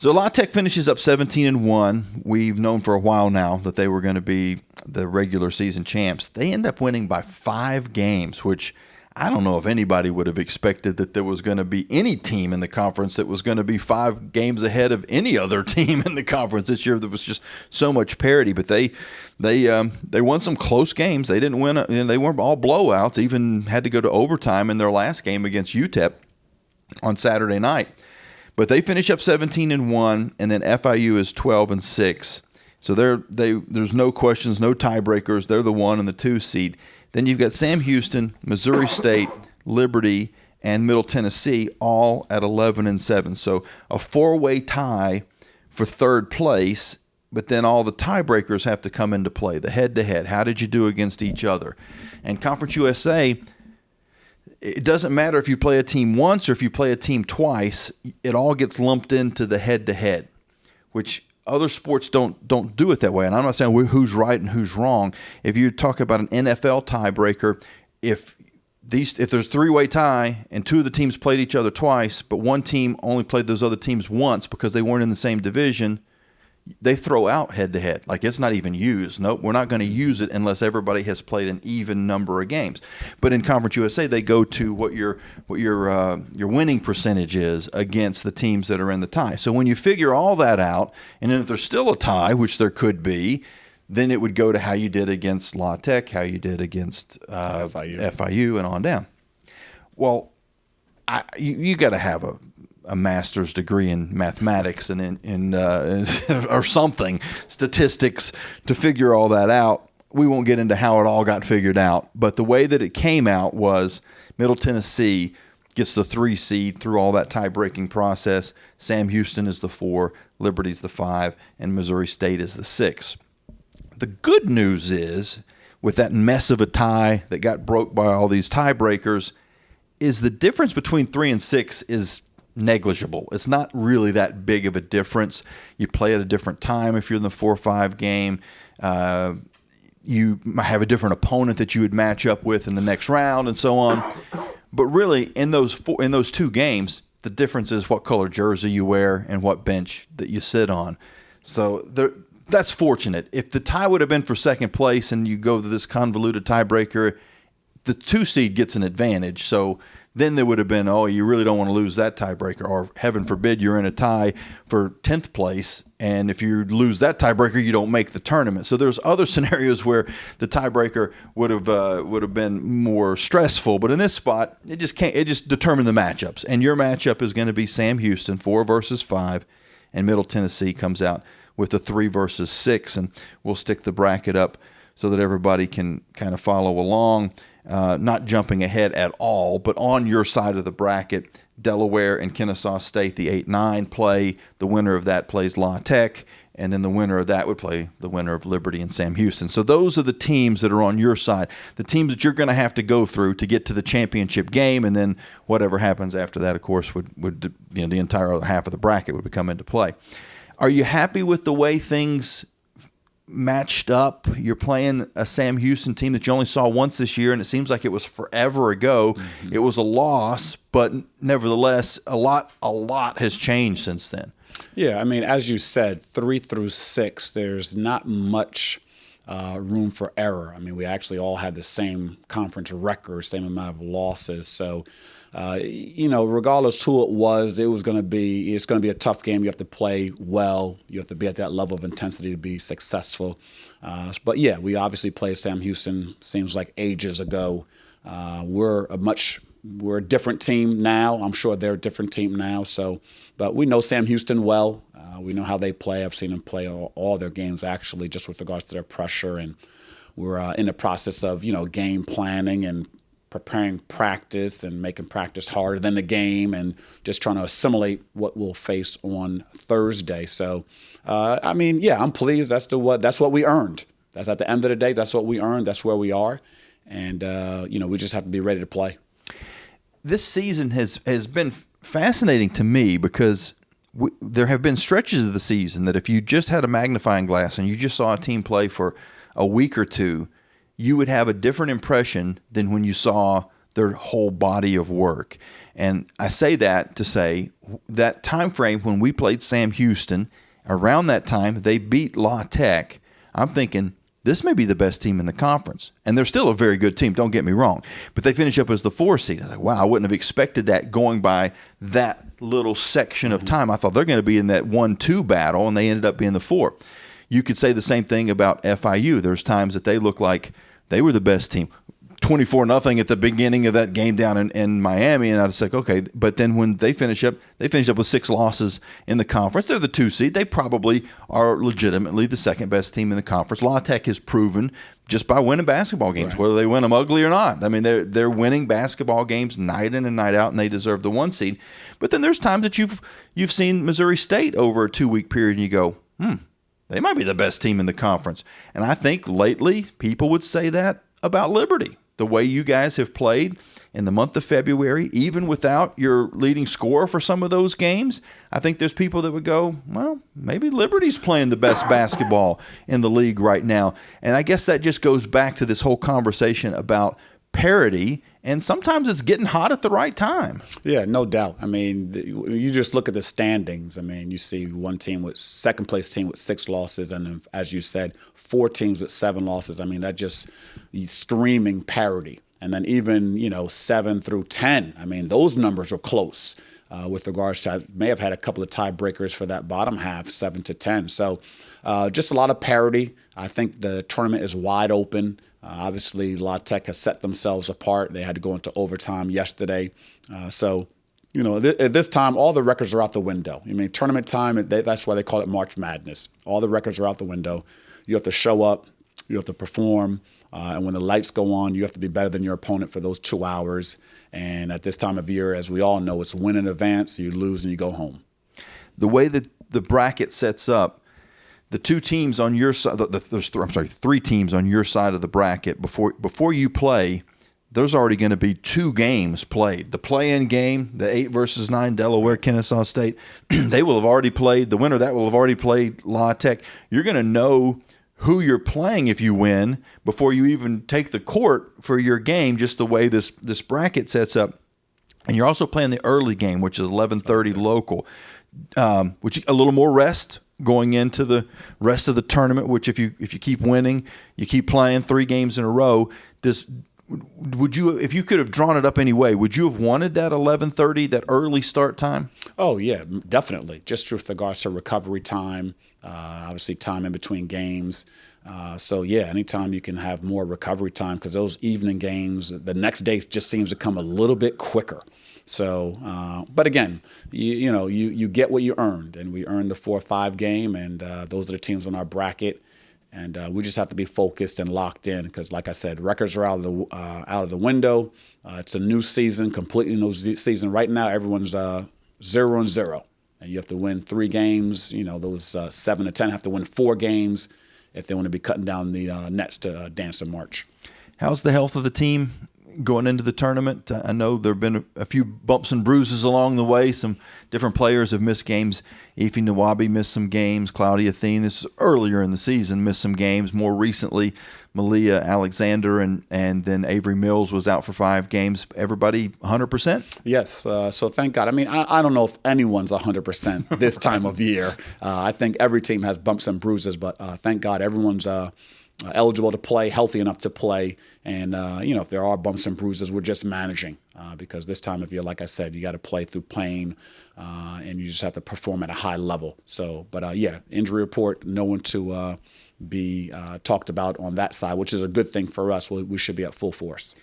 So La Tech finishes up 17-1. We've known for a while now that they were going to be the regular season champs. They end up winning by 5 games, which I don't know if anybody would have expected that there was going to be any team in the conference that was going to be 5 games ahead of any other team in the conference this year. There was just so much parity, but they won some close games. They didn't win. They weren't all blowouts. Even had to go to overtime in their last game against UTEP on Saturday night. But they finish up 17-1, and then FIU is 12-6. So there's no questions, no tiebreakers. They're the 1 and the 2 seed. Then you've got Sam Houston, Missouri State, Liberty, and Middle Tennessee all at 11-7. So a 4-way tie for third place, but then all the tiebreakers have to come into play. The head-to-head, how did you do against each other? And Conference USA, it doesn't matter if you play a team once or if you play a team twice, it all gets lumped into the head-to-head, which other sports don't do it that way. And I'm not saying who's right and who's wrong. If you talk about an NFL tiebreaker, if there's 3-way tie and 2 of the teams played each other twice, but one team only played those other teams once because they weren't in the same division, they throw out head-to-head. Like, it's not even used. Nope, we're not going to use it unless everybody has played an even number of games. But in Conference USA, they go to what your winning percentage is against the teams that are in the tie. So when you figure all that out, and then if there's still a tie, which there could be, then it would go to how you did against La Tech, how you did against FIU, and on down. Well, you got to have a master's degree in mathematics and in or something, statistics, to figure all that out. we won't get into how it all got figured out, but the way that it came out was Middle Tennessee gets the 3 seed through all that tie-breaking process. Sam Houston is the 4, Liberty's the 5, and Missouri State is the 6. The good news is, with that mess of a tie that got broke by all these tiebreakers, is the difference between 3 and 6 is negligible. It's not really that big of a difference. You play at a different time if you're in the 4-5 game. You might have a different opponent that you would match up with in the next round and so on. But really, in those 2 games, the difference is what color jersey you wear and what bench that you sit on. So that's fortunate. If the tie would have been for second place and you go to this convoluted tiebreaker, the 2 seed gets an advantage. So then there would have been, oh, you really don't want to lose that tiebreaker, or heaven forbid you're in a tie for 10th place, and if you lose that tiebreaker, you don't make the tournament. So there's other scenarios where the tiebreaker would have been more stressful. But in this spot, it just determined the matchups, and your matchup is going to be Sam Houston 4 versus 5, and Middle Tennessee comes out with the 3 versus 6, and we'll stick the bracket up so that everybody can kind of follow along. Not jumping ahead at all, but on your side of the bracket, Delaware and Kennesaw State, the 8-9 play. The winner of that plays La Tech, and then the winner of that would play the winner of Liberty and Sam Houston. So those are the teams that are on your side, the teams that you're going to have to go through to get to the championship game, and then whatever happens after that, of course, would the entire other half of the bracket would come into play. Are you happy with the way things matched up? You're playing a Sam Houston team that you only saw once this year, and it seems like it was forever ago. Mm-hmm. It was a loss, but nevertheless, a lot has changed since then. Yeah, I mean, as you said, 3 through 6, there's not much room for error. I mean, we actually all had the same conference record, same amount of losses. So, regardless who it was going to be a tough game. You have to play well. You have to be at that level of intensity to be successful. But yeah, we obviously played Sam Houston, seems like ages ago. We're a different team now. I'm sure they're a different team now. So, but we know Sam Houston well. We know how they play. I've seen them play all their games, actually, just with regards to their pressure. And we're in the process of, game planning and preparing practice and making practice harder than the game, and just trying to assimilate what we'll face on Thursday. So, I'm pleased. That's what we earned. That's at the end of the day, that's what we earned. That's where we are. And, we just have to be ready to play. This season has been fascinating to me because there have been stretches of the season that if you just had a magnifying glass and you just saw a team play for a week or two, you would have a different impression than when you saw their whole body of work. And I say that to say that time frame when we played Sam Houston, around that time they beat La Tech. I'm thinking, this may be the best team in the conference. And they're still a very good team, don't get me wrong. But they finish up as the 4 seed. I was like, wow, I wouldn't have expected that going by that little section of time. I thought they're going to be in that 1-2 battle, and they ended up being the 4. You could say the same thing about FIU. There's times that they look like they were the best team. 24-0 at the beginning of that game down in Miami, and I was like, okay. But then when they finish up with 6 losses in the conference. They're the 2 seed. They probably are legitimately the second best team in the conference. La Tech has proven just by winning basketball games, right, whether they win them ugly or not. I mean, they're winning basketball games night in and night out, and they deserve the 1 seed. But then there's times that you've seen Missouri State over a 2-week period, and you go, they might be the best team in the conference. And I think lately people would say that about Liberty. The way you guys have played in the month of February, even without your leading scorer for some of those games, I think there's people that would go, well, maybe Liberty's playing the best basketball in the league right now. And I guess that just goes back to this whole conversation about parity, and sometimes it's getting hot at the right time. Yeah, no doubt. I mean, you just look at the standings. I mean, you see one team with second-place team with 6 losses, and then, as you said, 4 teams with 7 losses. I mean, that just screaming parity. And then even, 7 through 10, I mean, those numbers are close with regards to, I may have had a couple of tiebreakers for that bottom half, 7 to 10. So just a lot of parity. I think the tournament is wide open. Obviously, La Tech has set themselves apart. They had to go into overtime yesterday. At this time, all the records are out the window. I mean, tournament time, that's why they call it March Madness. All the records are out the window. You have to show up You have to perform. And when the lights go on, you have to be better than your opponent for those 2 hours. And at this time of year, as we all know, it's win in advance, you lose and you go home. The way that the bracket sets up, the 2 teams on your side, there's 3 teams on your side of the bracket. Before you play, there's already going to be 2 games played. The play-in game, the 8 versus 9 Delaware, Kennesaw State, they will have already played. The winner of that will have already played La Tech. You're going to know who you're playing if you win before you even take the court for your game, just the way this bracket sets up. And you're also playing the early game, which is 11:30 local, which a little more rest going into the rest of the tournament, which if you keep winning, you keep playing 3 games in a row. Would you, if you could have drawn it up any way, would you have wanted that 11:30, that early start time? Oh, yeah, definitely. Just with regards to recovery time, obviously time in between games. So, yeah, anytime you can have more recovery time, because those evening games, the next day just seems to come a little bit quicker. So, but again, you get what you earned, and we earned the 4-5 game, and those are the teams on our bracket. And we just have to be focused and locked in because, like I said, records are out of the window. It's a new season, completely new season. Right now, everyone's 0-0, and you have to win 3 games. Those 7 to 10 have to win 4 games if they want to be cutting down the nets to dance in March. How's the health of the team going into the tournament? I know there have been a few bumps and bruises along the way. Some different players have missed games. Ify Nawabi missed some games. Claudia Thien, this is earlier in the season, missed some games. More recently, Malia Alexander and then Avery Mills was out for 5 games. Everybody 100%? Yes. So thank God. I mean, I don't know if anyone's 100% this time of year. I think every team has bumps and bruises, but thank God everyone's eligible to play, healthy enough to play. And, if there are bumps and bruises, we're just managing because this time of year, like I said, you got to play through pain and you just have to perform at a high level. So, but injury report, no one to be talked about on that side, which is a good thing for us. We should be at full force.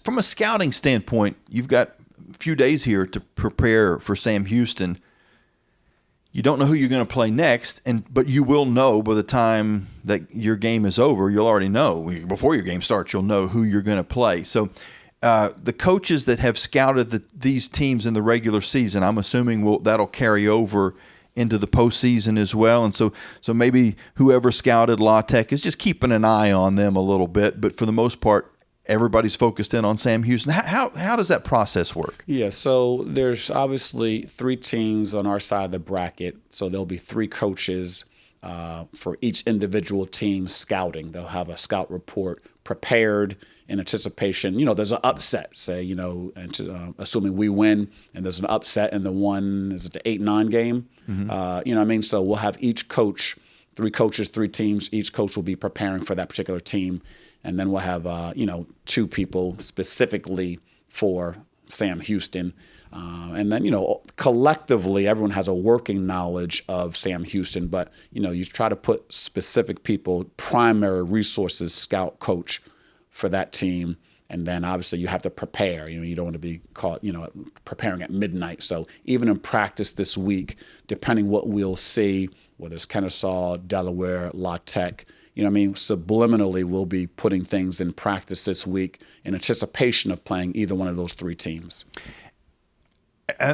From a scouting standpoint, you've got a few days here to prepare for Sam Houston. You don't know who you're going to play next, but you will know by the time that your game is over. You'll already know. Before your game starts, you'll know who you're going to play. So the coaches that have scouted these teams in the regular season, I'm assuming that'll carry over into the postseason as well. And so maybe whoever scouted La Tech is just keeping an eye on them a little bit. But for the most part, everybody's focused in on Sam Houston. How does that process work? Yeah, so there's obviously 3 teams on our side of the bracket. So there'll be 3 coaches for each individual team scouting. They'll have a scout report prepared in anticipation. There's an upset, say, assuming we win, and there's an upset in the 8-9 game. Mm-hmm. So we'll have each coach, 3 coaches, 3 teams. Each coach will be preparing for that particular team. And then we'll have, 2 people specifically for Sam Houston. And then, collectively, everyone has a working knowledge of Sam Houston. But, you try to put specific people, primary resources, scout, coach for that team. And then, obviously, you have to prepare. You don't want to be caught, preparing at midnight. So even in practice this week, depending what we'll see, whether it's Kennesaw, Delaware, La Tech, subliminally we'll be putting things in practice this week in anticipation of playing either one of those 3 teams.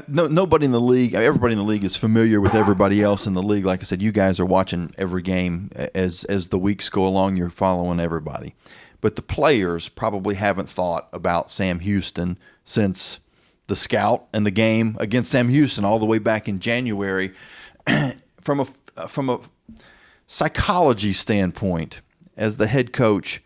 Nobody in the league, everybody in the league is familiar with everybody else in the league. Like I said, you guys are watching every game as the weeks go along. You're following everybody. But the players probably haven't thought about Sam Houston since the scout and the game against Sam Houston all the way back in January. From a psychology standpoint, as the head coach,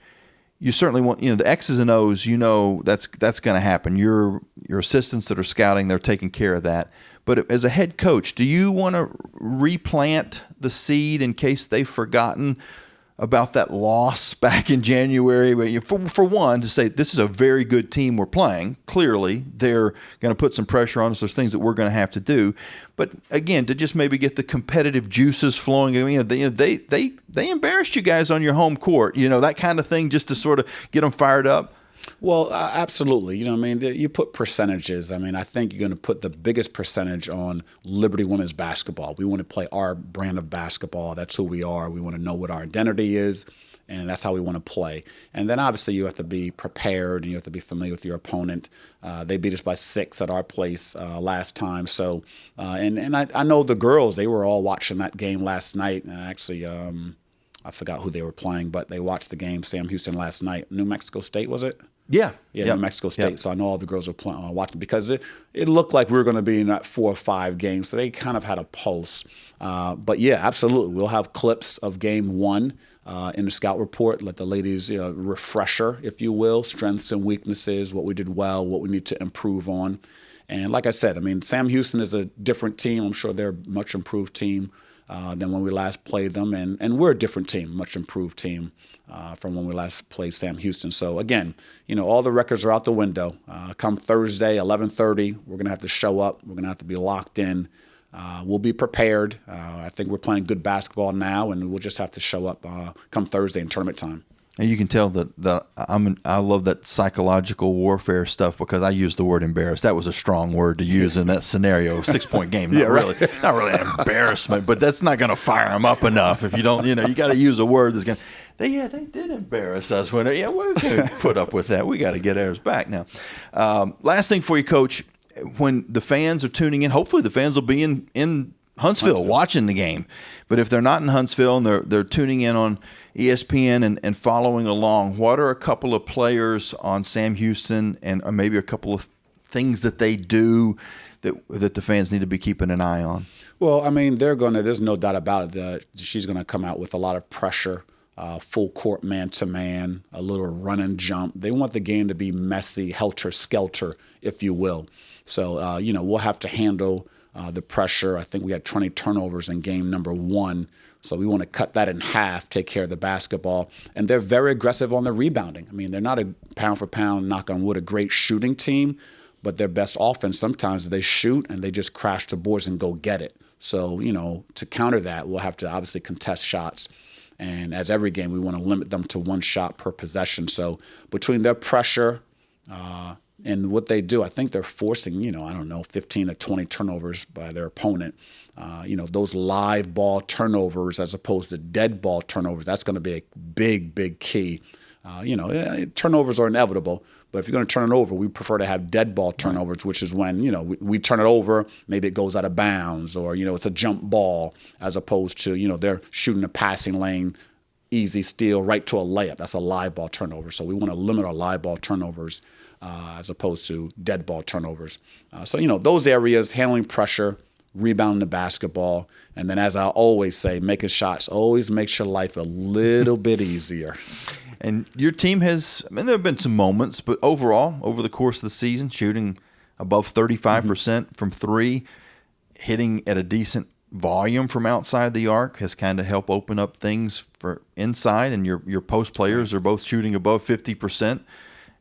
you certainly want, the X's and O's, that's going to happen. Your assistants that are scouting, they're taking care of that. But as a head coach, do you want to replant the seed in case they've forgotten about that loss back in January? For one, to say this is a very good team we're playing. Clearly, they're going to put some pressure on us. There's things that we're going to have to do. But again, to just maybe get the competitive juices flowing. They embarrassed you guys on your home court. That kind of thing, just to sort of get them fired up. Well, absolutely. You put percentages. I think you're going to put the biggest percentage on Liberty women's basketball. We want to play our brand of basketball. That's who we are. We want to know what our identity is. and that's how we want to play. And then obviously you have to be prepared and you have to be familiar with your opponent. They beat us by 6 at our place last time. So, and I know the girls, they were all watching that game last night. And actually, I forgot who they were playing, but they watched the game, Sam Houston, last night. New Mexico State, was it? Yeah. New Mexico State. Yep. So I know all the girls were watching because it looked like we were going to be in that 4 or 5 games. So they kind of had a pulse. But yeah, absolutely. We'll have clips of game 1 in the scout report. Let the ladies refresher, if you will, strengths and weaknesses, what we did well, what we need to improve on. And like I said, I mean, Sam Houston is a different team. I'm sure they're a much improved team than when we last played them. And we're a different team, much improved team from when we last played Sam Houston. So again, all the records are out the window. Come Thursday, 11:30, we're going to have to show up. We're going to have to be locked in. We'll be prepared. I think we're playing good basketball now, and we'll just have to show up come Thursday in tournament time. And you can tell that I love that psychological warfare stuff because I use the word embarrassed. That was a strong word to use in that scenario. 6-point game, not really an embarrassment, but that's not going to fire them up enough. If you don't, you got to use a word that's going. They did embarrass us when we're going to put up with that. We got to get ours back now. Last thing for you, Coach, when the fans are tuning in, hopefully the fans will be in Huntsville watching the game. But if they're not in Huntsville and they're tuning in on ESPN and following along, what are a couple of players on Sam Houston and or maybe a couple of things that they do that the fans need to be keeping an eye on? Well, I mean, there's no doubt about it that she's going to come out with a lot of pressure, full court man-to-man, a little run and jump. They want the game to be messy, helter-skelter, if you will. So, we'll have to handle the pressure. I think we had 20 turnovers in game number 1. So we want to cut that in half, take care of the basketball. And they're very aggressive on the rebounding. I mean, they're not a pound-for-pound, knock on wood, a great shooting team, but their best offense sometimes they shoot and they just crash the boards and go get it. So, to counter that, we'll have to obviously contest shots. And as every game, we want to limit them to 1 shot per possession. So between their pressure and what they do, I think they're forcing, 15 to 20 turnovers by their opponent. Those live ball turnovers as opposed to dead ball turnovers, that's going to be a big, big key. Turnovers are inevitable, but if you're going to turn it over, we prefer to have dead ball turnovers, which is when, we turn it over, maybe it goes out of bounds or, it's a jump ball as opposed to, they're shooting a passing lane, easy steal right to a layup. That's a live ball turnover. So we want to limit our live ball turnovers as opposed to dead ball turnovers. Those areas, handling pressure, rebounding the basketball, and then as I always say, making shots always makes your life a little bit easier. And your team there have been some moments, but overall, over the course of the season, shooting above 35% from 3, hitting at a decent volume from outside the arc has kind of helped open up things for inside, and your post players are both shooting above 50%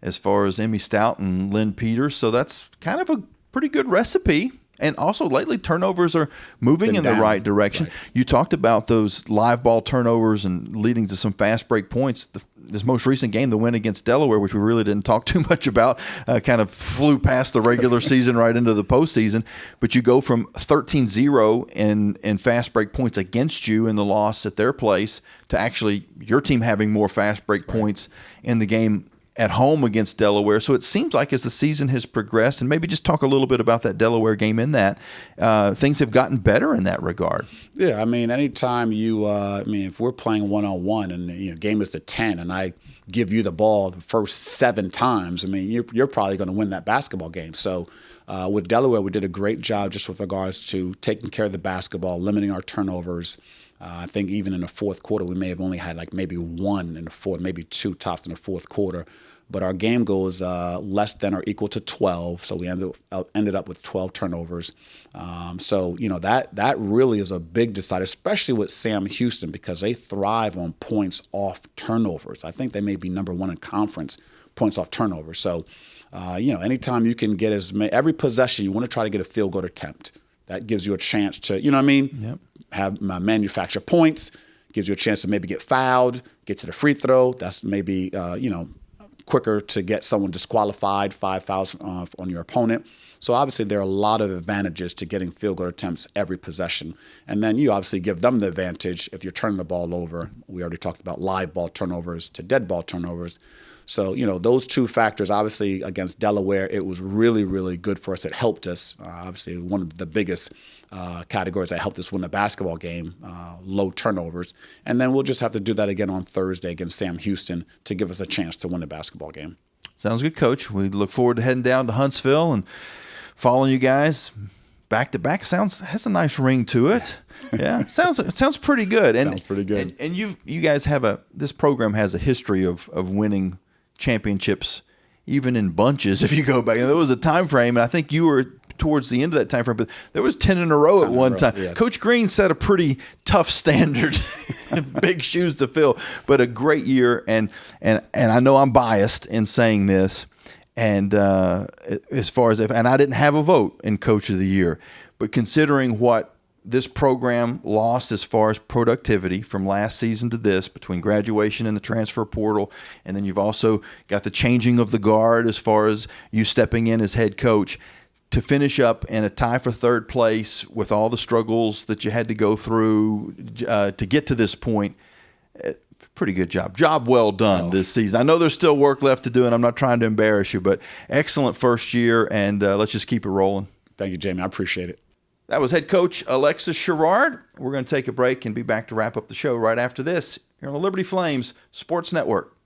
as far as Emmy Stout and Lynn Peters. So that's kind of a pretty good recipe. And also lately turnovers are moving in the right direction. Right. You talked about those live ball turnovers and leading to some fast break points. This most recent game, the win against Delaware, which we really didn't talk too much about, kind of flew past the regular season right into the postseason. But you go from 13-0 in fast break points against you in the loss at their place to actually your team having more fast break points in the game at home against Delaware. So it seems like as the season has progressed, and maybe just talk a little bit about that Delaware game in that, things have gotten better in that regard. Yeah, I mean, anytime if we're playing one-on-one and the game is to 10 and I give you the ball the first 7 times, I mean, you're probably going to win that basketball game. So with Delaware, we did a great job just with regards to taking care of the basketball, limiting our turnovers. I think even in the fourth quarter, we may have only had maybe 1 in the fourth, maybe 2 tops in the fourth quarter. But our game goes less than or equal to 12, so we ended up with 12 turnovers. That really is a big decider, especially with Sam Houston, because they thrive on points off turnovers. I think they may be number 1 in conference points off turnovers. So, anytime you can get every possession, you want to try to get a field goal attempt. That gives you a chance to, Yep. have manufacture points, gives you a chance to maybe get fouled, get to the free throw. That's maybe, quicker to get someone disqualified, 5 fouls on your opponent. So obviously there are a lot of advantages to getting field goal attempts every possession. And then you obviously give them the advantage if you're turning the ball over. We already talked about live ball turnovers to dead ball turnovers. So, those two factors, obviously against Delaware, it was really, really good for us. It helped us. Obviously, one of the biggest categories that helped us win the basketball game, low turnovers. And then we'll just have to do that again on Thursday against Sam Houston to give us a chance to win the basketball game. Sounds good, Coach. We look forward to heading down to Huntsville and following you guys back to back. Has a nice ring to it. Yeah, sounds pretty good. Sounds pretty good. And you guys this program has a history of winning championships, even in bunches. If you go back, there was a time frame, and I think you were towards the end of that time frame, but there was 10 in a row at one time. Yes. Coach Green set a pretty tough standard, big shoes to fill, but a great year. And I know I'm biased in saying this, and as far as and I didn't have a vote in Coach of the Year, but considering what this program lost as far as productivity from last season to this, between graduation and the transfer portal, and then you've also got the changing of the guard as far as you stepping in as head coach, to finish up in a tie for third place with all the struggles that you had to go through to get to this point. Pretty good job. Job well done this season. I know there's still work left to do, and I'm not trying to embarrass you, but excellent first year, and let's just keep it rolling. Thank you, Jamie. I appreciate it. That was head coach Alexis Sherard. We're going to take a break and be back to wrap up the show right after this here on the Liberty Flames Sports Network.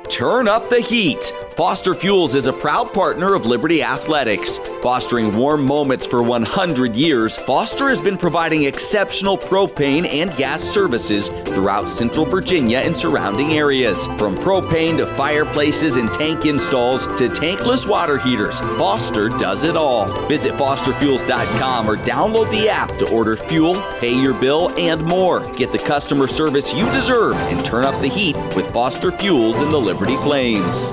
Turn up the heat. Foster Fuels is a proud partner of Liberty Athletics. Fostering warm moments for 100 years, Foster has been providing exceptional propane and gas services throughout Central Virginia and surrounding areas. From propane to fireplaces and tank installs to tankless water heaters, Foster does it all. Visit fosterfuels.com or download the app to order fuel, pay your bill, and more. Get the customer service you deserve and turn up the heat with Foster Fuels and the Liberty Flames.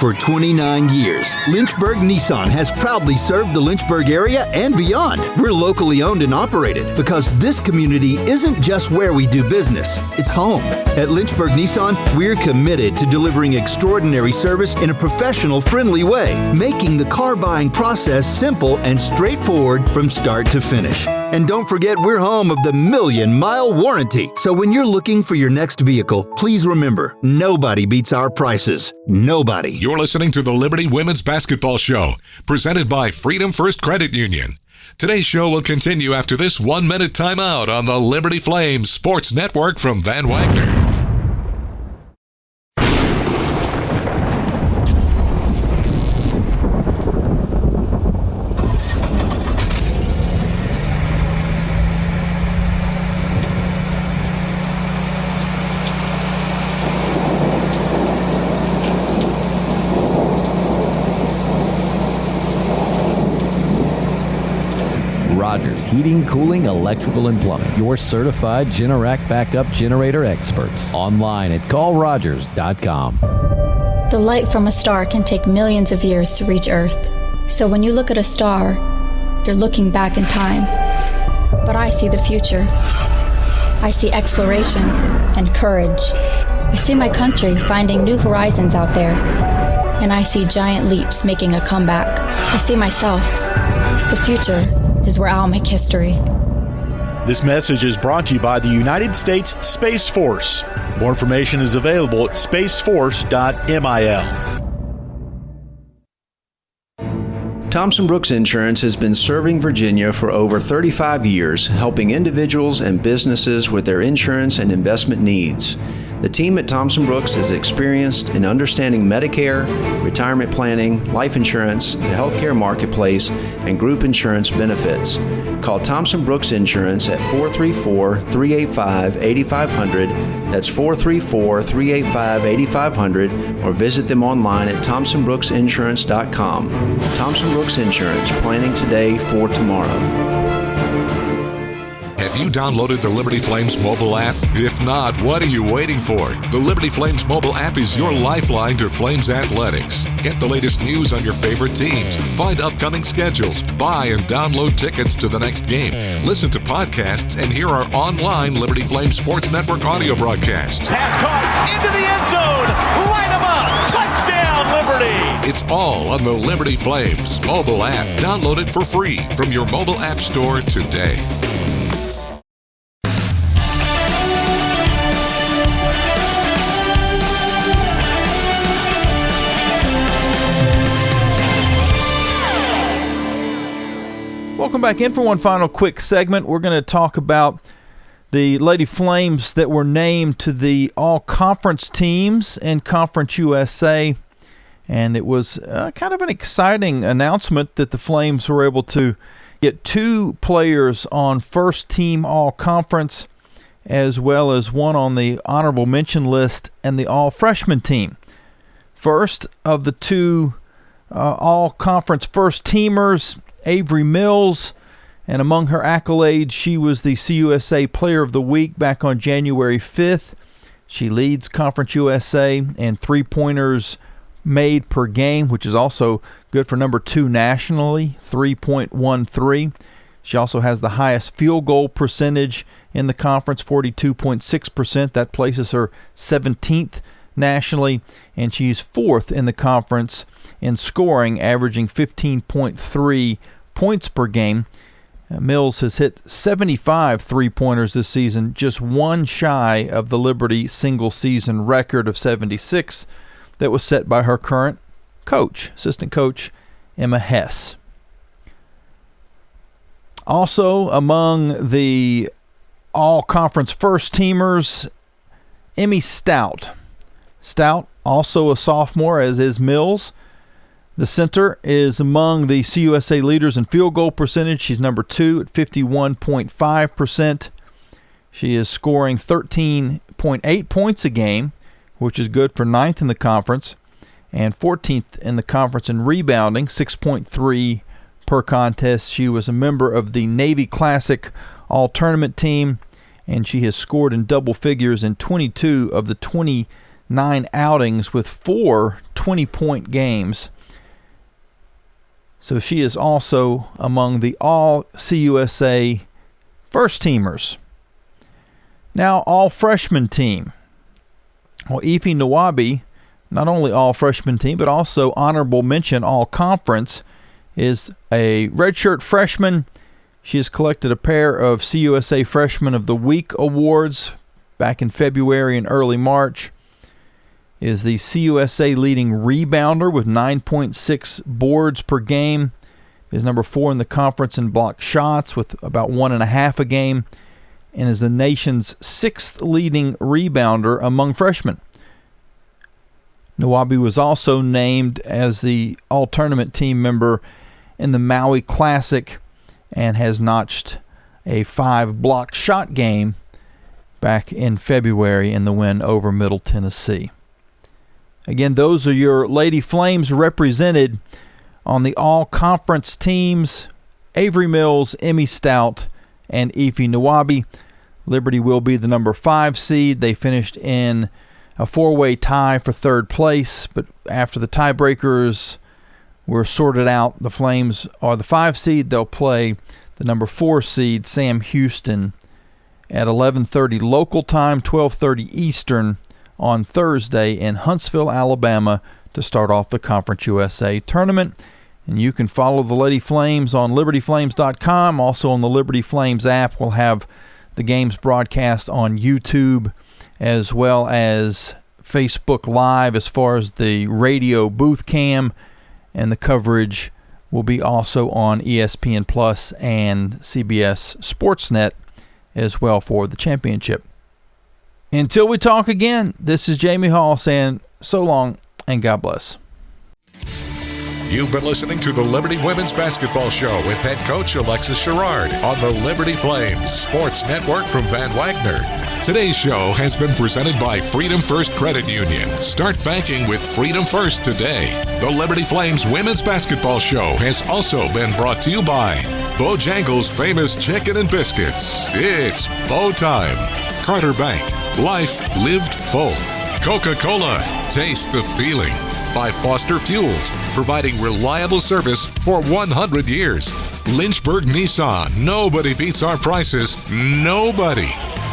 For 29 years, Lynchburg Nissan has proudly served the Lynchburg area and beyond. We're locally owned and operated because this community isn't just where we do business, it's home. At Lynchburg Nissan, we're committed to delivering extraordinary service in a professional, friendly way, making the car buying process simple and straightforward from start to finish. And don't forget, we're home of the 1,000,000-mile warranty. So when you're looking for your next vehicle, please remember, nobody beats our prices. Nobody. You're listening to the Liberty Women's Basketball Show, presented by Freedom First Credit Union. Today's show will continue after this 1-minute timeout on the Liberty Flames Sports Network from Van Wagner. Rogers Heating, Cooling, Electrical, and Plumbing. Your certified Generac backup generator experts. Online at callrogers.com. The light from a star can take millions of years to reach Earth. So when you look at a star, you're looking back in time. But I see the future. I see exploration and courage. I see my country finding new horizons out there. And I see giant leaps making a comeback. I see myself. The future is where I'll make history. This message is brought to you by the United States Space Force. More information is available at spaceforce.mil. Thompson Brooks Insurance has been serving Virginia for over 35 years, helping individuals and businesses with their insurance and investment needs. The team at Thompson Brooks is experienced in understanding Medicare, retirement planning, life insurance, the healthcare marketplace, and group insurance benefits. Call Thompson Brooks Insurance at 434-385-8500. That's 434-385-8500, or visit them online at thompsonbrooksinsurance.com. Thompson Brooks Insurance, planning today for tomorrow. Have you downloaded the Liberty Flames mobile app? If not, what are you waiting for? The Liberty Flames mobile app is your lifeline to Flames athletics. Get the latest news on your favorite teams, find upcoming schedules, buy and download tickets to the next game, listen to podcasts, and hear our online Liberty Flames Sports Network audio broadcasts. Pass caught into the end zone. Light 'em up. Touchdown, Liberty. It's all on the Liberty Flames mobile app. Download it for free from your mobile app store today. Welcome back in for one final quick segment. We're going to talk about the Lady Flames that were named to the all-conference teams in Conference USA. And it was kind of an exciting announcement that the Flames were able to get 2 players on first-team all-conference, as well as 1 on the honorable mention list and the all-freshman team. First of the 2 all-conference first-teamers, Avery Mills, and among her accolades, she was the CUSA Player of the Week back on January 5th. She leads Conference USA in three-pointers made per game, which is also good for number 2 nationally, 3.13. She also has the highest field goal percentage in the conference, 42.6%. That places her 17th nationally, and she's 4th in the conference in scoring, averaging 15.3 points per game. Mills has hit 75 three-pointers this season, just 1 shy of the Liberty single-season record of 76 that was set by her current coach, assistant coach Emma Hess. Also among the all-conference first-teamers, Emmy Stout. Stout, also a sophomore, as is Mills. The center is among the CUSA leaders in field goal percentage. She's number 2 at 51.5%. She is scoring 13.8 points a game, which is good for 9th in the conference, and 14th in the conference in rebounding, 6.3 per contest. She was a member of the Navy Classic All-Tournament team, and she has scored in double figures in 22 of the 29 outings with 4 20-point games. So she is also among the all-CUSA first-teamers. Now, all-freshman team. Well, Ife Nwabi, not only all-freshman team, but also honorable mention all-conference, is a redshirt freshman. She has collected a pair of CUSA Freshman of the Week awards back in February and early March. Is the CUSA leading rebounder with 9.6 boards per game. Is number 4 in the conference in block shots with about 1.5 a game. And is the nation's 6th leading rebounder among freshmen. Nwabi was also named as the all-tournament team member in the Maui Classic and has notched a 5 block shot game back in February in the win over Middle Tennessee. Again, those are your Lady Flames represented on the all-conference teams: Avery Mills, Emmy Stout, and Ife Nwabi. Liberty will be the number 5 seed. They finished in a 4-way tie for 3rd place, but after the tiebreakers were sorted out, the Flames are the 5 seed. They'll play the number 4 seed, Sam Houston, at 11:30 local time, 12:30 Eastern, on Thursday in Huntsville, Alabama, to start off the Conference USA tournament. And you can follow the Lady Flames on libertyflames.com. Also on the Liberty Flames app, we'll have the games broadcast on YouTube as well as Facebook Live as far as the radio booth cam, and the coverage will be also on ESPN Plus and CBS Sportsnet as well for the championship. Until we talk again, this is Jamie Hall saying so long and God bless. You've been listening to the Liberty Women's Basketball Show with head coach Alexis Sherard on the Liberty Flames Sports Network from Van Wagner. Today's show has been presented by Freedom First Credit Union. Start banking with Freedom First today. The Liberty Flames Women's Basketball Show has also been brought to you by Bojangles' famous chicken and biscuits. It's Bo time. Carter Bank. Life lived full. Coca-Cola. Taste the feeling. By Foster Fuels, providing reliable service for 100 years. Lynchburg Nissan. Nobody beats our prices. Nobody.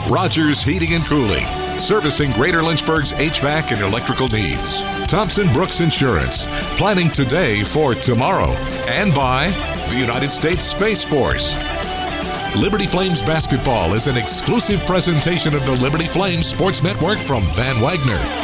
Rogers Heating and Cooling. servicing Greater Lynchburg's HVAC and electrical needs. Thompson Brooks Insurance, planning today for tomorrow. And by the United States Space Force. Liberty Flames Basketball is an exclusive presentation of the Liberty Flames Sports Network from Van Wagner.